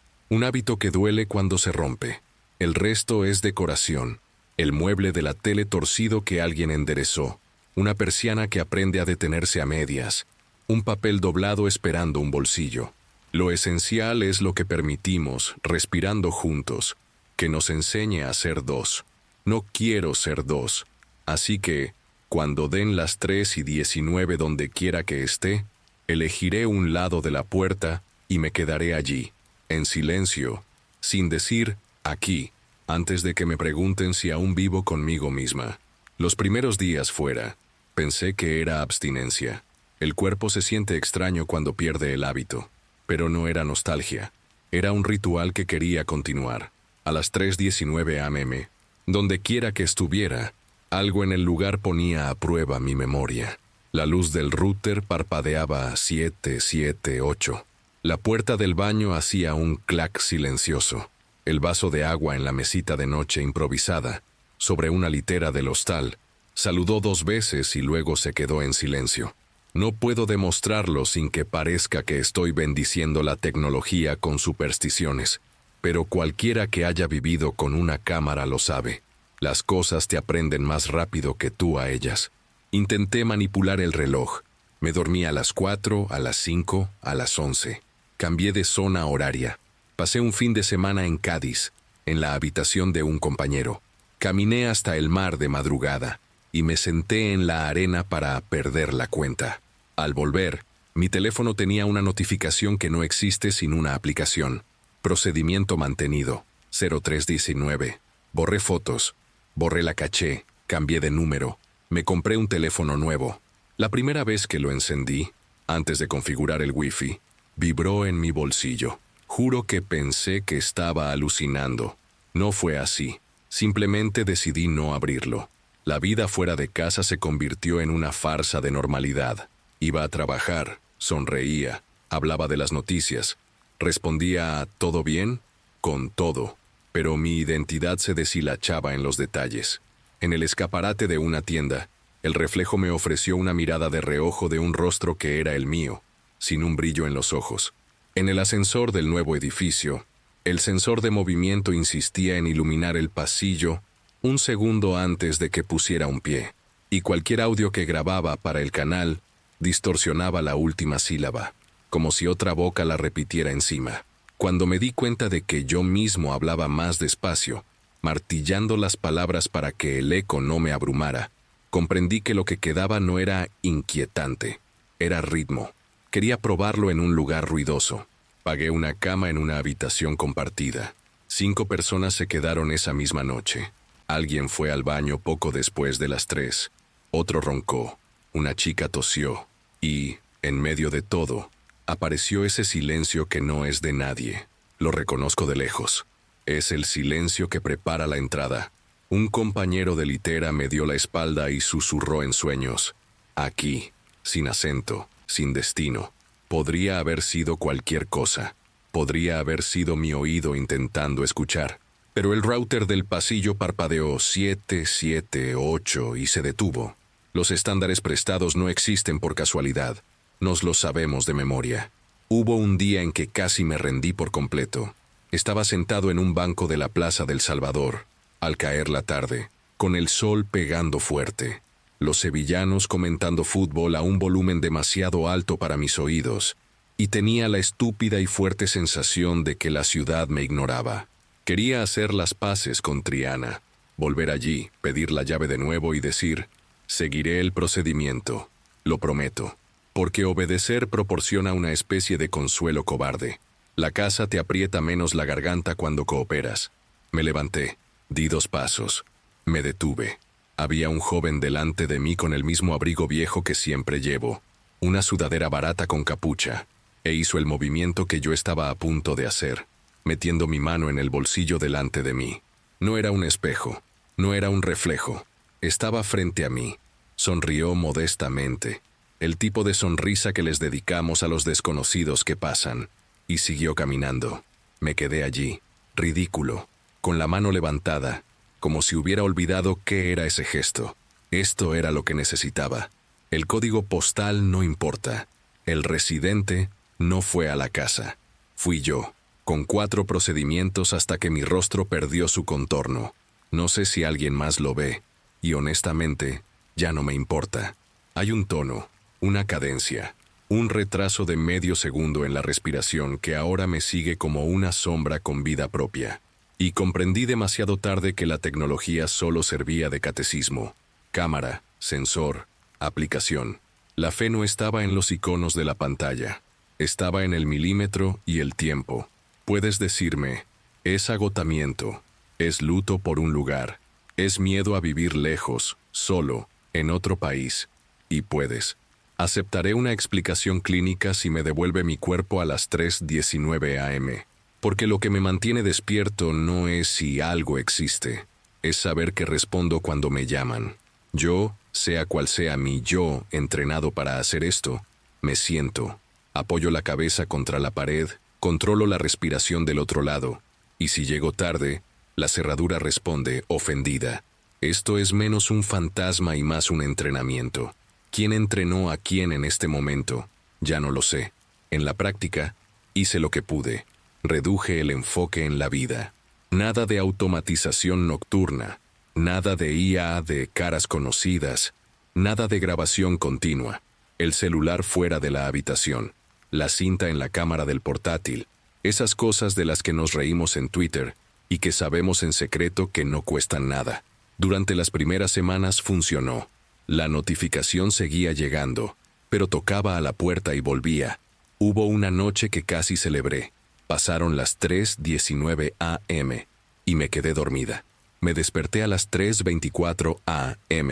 que duele cuando se rompe. El resto es decoración, el mueble de la tele torcido que alguien enderezó, una persiana que aprende a detenerse a medias, un papel doblado esperando un bolsillo. Lo esencial es lo que permitimos, respirando juntos, que nos enseñe a ser 2. No quiero ser 2. Así que, cuando den las 3:19 donde quiera que esté, elegiré un lado de la puerta y me quedaré allí, en silencio, sin decir aquí, antes de que me pregunten si aún vivo conmigo misma. Los primeros días fuera, pensé que era abstinencia. El cuerpo se siente extraño cuando pierde el hábito, pero no era nostalgia. Era un ritual que quería continuar. A las 3:19 am, donde quiera que estuviera, algo en el lugar ponía a prueba mi memoria. La luz del router parpadeaba 7, 7, 8. La puerta del baño hacía un clac silencioso. El vaso de agua en la mesita de noche improvisada, sobre una litera del hostal, saludó 2 veces y luego se quedó en silencio. No puedo demostrarlo sin que parezca que estoy bendiciendo la tecnología con supersticiones, pero cualquiera que haya vivido con una cámara lo sabe. Las cosas te aprenden más rápido que tú a ellas. Intenté manipular el reloj. Me dormí a las 4, a las 5, a las 11. Cambié de zona horaria. Pasé un fin de semana en Cádiz, en la habitación de un compañero. Caminé hasta el mar de madrugada y me senté en la arena para perder la cuenta. Al volver, mi teléfono tenía una notificación que no existe sin una aplicación. Procedimiento mantenido. 0319. Borré fotos. Borré la caché. Cambié de número. Me compré un teléfono nuevo. La primera vez que lo encendí, antes de configurar el Wi-Fi, vibró en mi bolsillo. Juro que pensé que estaba alucinando. No fue así. Simplemente decidí no abrirlo. La vida fuera de casa se convirtió en una farsa de normalidad. Iba a trabajar, sonreía, hablaba de las noticias. Respondía a ¿todo bien? Con todo. Pero mi identidad se deshilachaba en los detalles. En el escaparate de una tienda, el reflejo me ofreció una mirada de reojo de un rostro que era el mío, sin un brillo en los ojos. En el ascensor del nuevo edificio, el sensor de movimiento insistía en iluminar el pasillo un segundo antes de que pusiera un pie, y cualquier audio que grababa para el canal distorsionaba la última sílaba, como si otra boca la repitiera encima. Cuando me di cuenta de que yo mismo hablaba más despacio, martillando las palabras para que el eco no me abrumara, comprendí que lo que quedaba no era inquietante, era ritmo. Quería probarlo en un lugar ruidoso. Pagué una cama en una habitación compartida. 5 personas se quedaron esa misma noche. Alguien fue al baño poco después de las 3. Otro roncó. Una chica tosió. Y, en medio de todo, apareció ese silencio que no es de nadie. Lo reconozco de lejos. Es el silencio que prepara la entrada. Un compañero de litera me dio la espalda y susurró en sueños. Aquí, sin acento, sin destino. Podría haber sido cualquier cosa. Podría haber sido mi oído intentando escuchar. Pero el router del pasillo parpadeó 778 y se detuvo. Los estándares prestados no existen por casualidad. Nos los sabemos de memoria. Hubo un día en que casi me rendí por completo. Estaba sentado en un banco de la Plaza del Salvador, al caer la tarde, con el sol pegando fuerte. Los sevillanos comentando fútbol a un volumen demasiado alto para mis oídos, y tenía la estúpida y fuerte sensación de que la ciudad me ignoraba. Quería hacer las paces con Triana, volver allí, pedir la llave de nuevo y decir, seguiré el procedimiento, lo prometo, porque obedecer proporciona una especie de consuelo cobarde. La casa te aprieta menos la garganta cuando cooperas. Me levanté, di 2 pasos, me detuve. Había un joven delante de mí con el mismo abrigo viejo que siempre llevo, una sudadera barata con capucha, e hizo el movimiento que yo estaba a punto de hacer, metiendo mi mano en el bolsillo delante de mí. No era un espejo, no era un reflejo, estaba frente a mí. Sonrió modestamente, el tipo de sonrisa que les dedicamos a los desconocidos que pasan, y siguió caminando. Me quedé allí, ridículo, con la mano levantada, como si hubiera olvidado qué era ese gesto. Esto era lo que necesitaba. El código postal no importa. El residente no fue a la casa. Fui yo, con 4 procedimientos hasta que mi rostro perdió su contorno. No sé si alguien más lo ve, y honestamente, ya no me importa. Hay un tono, una cadencia, un retraso de medio segundo en la respiración que ahora me sigue como una sombra con vida propia. Y comprendí demasiado tarde que la tecnología solo servía de catecismo. Cámara, sensor, aplicación. La fe no estaba en los iconos de la pantalla. Estaba en el milímetro y el tiempo. Puedes decirme, es agotamiento, es luto por un lugar, es miedo a vivir lejos, solo, en otro país. Y puedes. Aceptaré una explicación clínica si me devuelve mi cuerpo a las 3:19 am. Porque lo que me mantiene despierto no es si algo existe, es saber que respondo cuando me llaman. Yo, sea cual sea mi yo entrenado para hacer esto, me siento, apoyo la cabeza contra la pared, controlo la respiración del otro lado, y si llego tarde, la cerradura responde ofendida. Esto es menos un fantasma y más un entrenamiento. ¿Quién entrenó a quién en este momento? Ya no lo sé. En la práctica, hice lo que pude. Reduje el enfoque en la vida. Nada de automatización nocturna, nada de IA de caras conocidas, nada de grabación continua. El celular fuera de la habitación, la cinta en la cámara del portátil, esas cosas de las que nos reímos en Twitter y que sabemos en secreto que no cuestan nada. Durante las primeras semanas funcionó. La notificación seguía llegando, pero tocaba a la puerta y volvía. Hubo una noche que casi celebré. Pasaron las 3:19 am y me quedé dormida. Me desperté a las 3:24 am,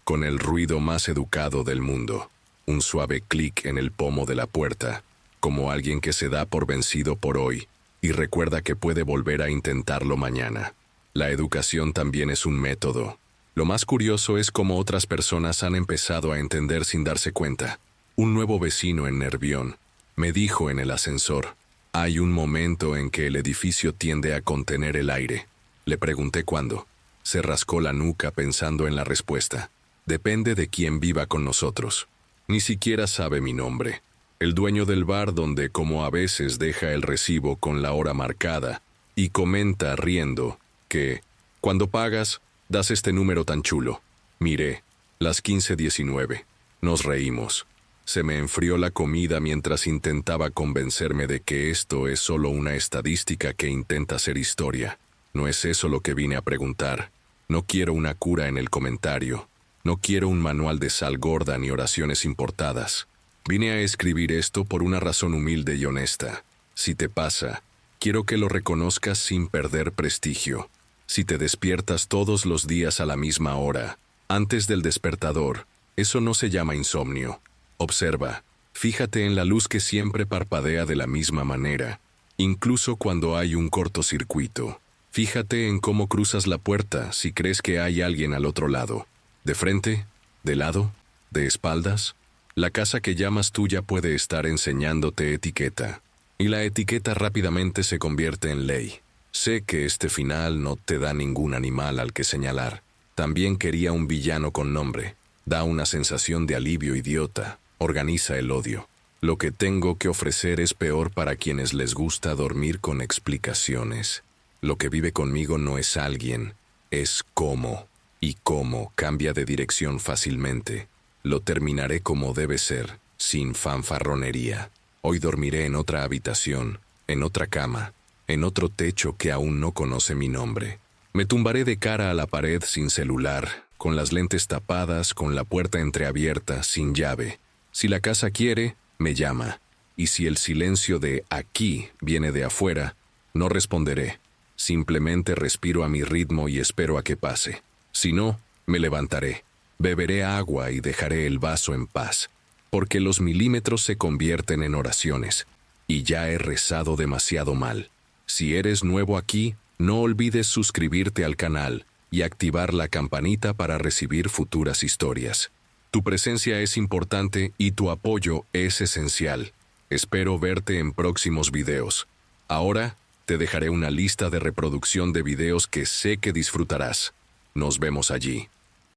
con el ruido más educado del mundo. Un suave clic en el pomo de la puerta, como alguien que se da por vencido por hoy y recuerda que puede volver a intentarlo mañana. La educación también es un método. Lo más curioso es cómo otras personas han empezado a entender sin darse cuenta. Un nuevo vecino en Nervión me dijo en el ascensor: hay un momento en que el edificio tiende a contener el aire. Le pregunté cuándo. Se rascó la nuca pensando en la respuesta. Depende de quién viva con nosotros. Ni siquiera sabe mi nombre. El dueño del bar donde, como a veces, deja el recibo con la hora marcada y comenta riendo que, cuando pagas, das este número tan chulo. Miré, las 15:19. Nos reímos. Se me enfrió la comida mientras intentaba convencerme de que esto es solo una estadística que intenta ser historia. No es eso lo que vine a preguntar. No quiero una cura en el comentario. No quiero un manual de sal gorda ni oraciones importadas. Vine a escribir esto por una razón humilde y honesta. Si te pasa, Quiero que lo reconozcas sin perder prestigio. Si te despiertas todos los días a la misma hora, antes del despertador, eso no se llama insomnio. Observa, fíjate en la luz que siempre parpadea de la misma manera, incluso cuando hay un cortocircuito. Fíjate en cómo cruzas la puerta si crees que hay alguien al otro lado. ¿De frente? ¿De lado? ¿De espaldas? La casa que llamas tuya puede estar enseñándote etiqueta, y la etiqueta rápidamente se convierte en ley. Sé que este final no te da ningún animal al que señalar. También quería un villano con nombre. Da una sensación de alivio idiota. Organiza el odio. Lo que tengo que ofrecer es peor para quienes les gusta dormir con explicaciones. Lo que vive conmigo no es alguien, es cómo. Y cómo cambia de dirección fácilmente. Lo terminaré como debe ser, sin fanfarronería. Hoy dormiré en otra habitación, en otra cama, en otro techo que aún no conoce mi nombre. Me tumbaré de cara a la pared sin celular, con las lentes tapadas, con la puerta entreabierta, sin llave. Si la casa quiere, me llama. Y si el silencio de aquí viene de afuera, no responderé. Simplemente respiro a mi ritmo y espero a que pase. Si no, me levantaré. Beberé agua y dejaré el vaso en paz. Porque los milímetros se convierten en oraciones. Y ya he rezado demasiado mal. Si eres nuevo aquí, no olvides suscribirte al canal y activar la campanita para recibir futuras historias. Tu presencia es importante y tu apoyo es esencial. Espero verte en próximos videos. Ahora, te dejaré una lista de reproducción de videos que sé que disfrutarás. Nos vemos allí.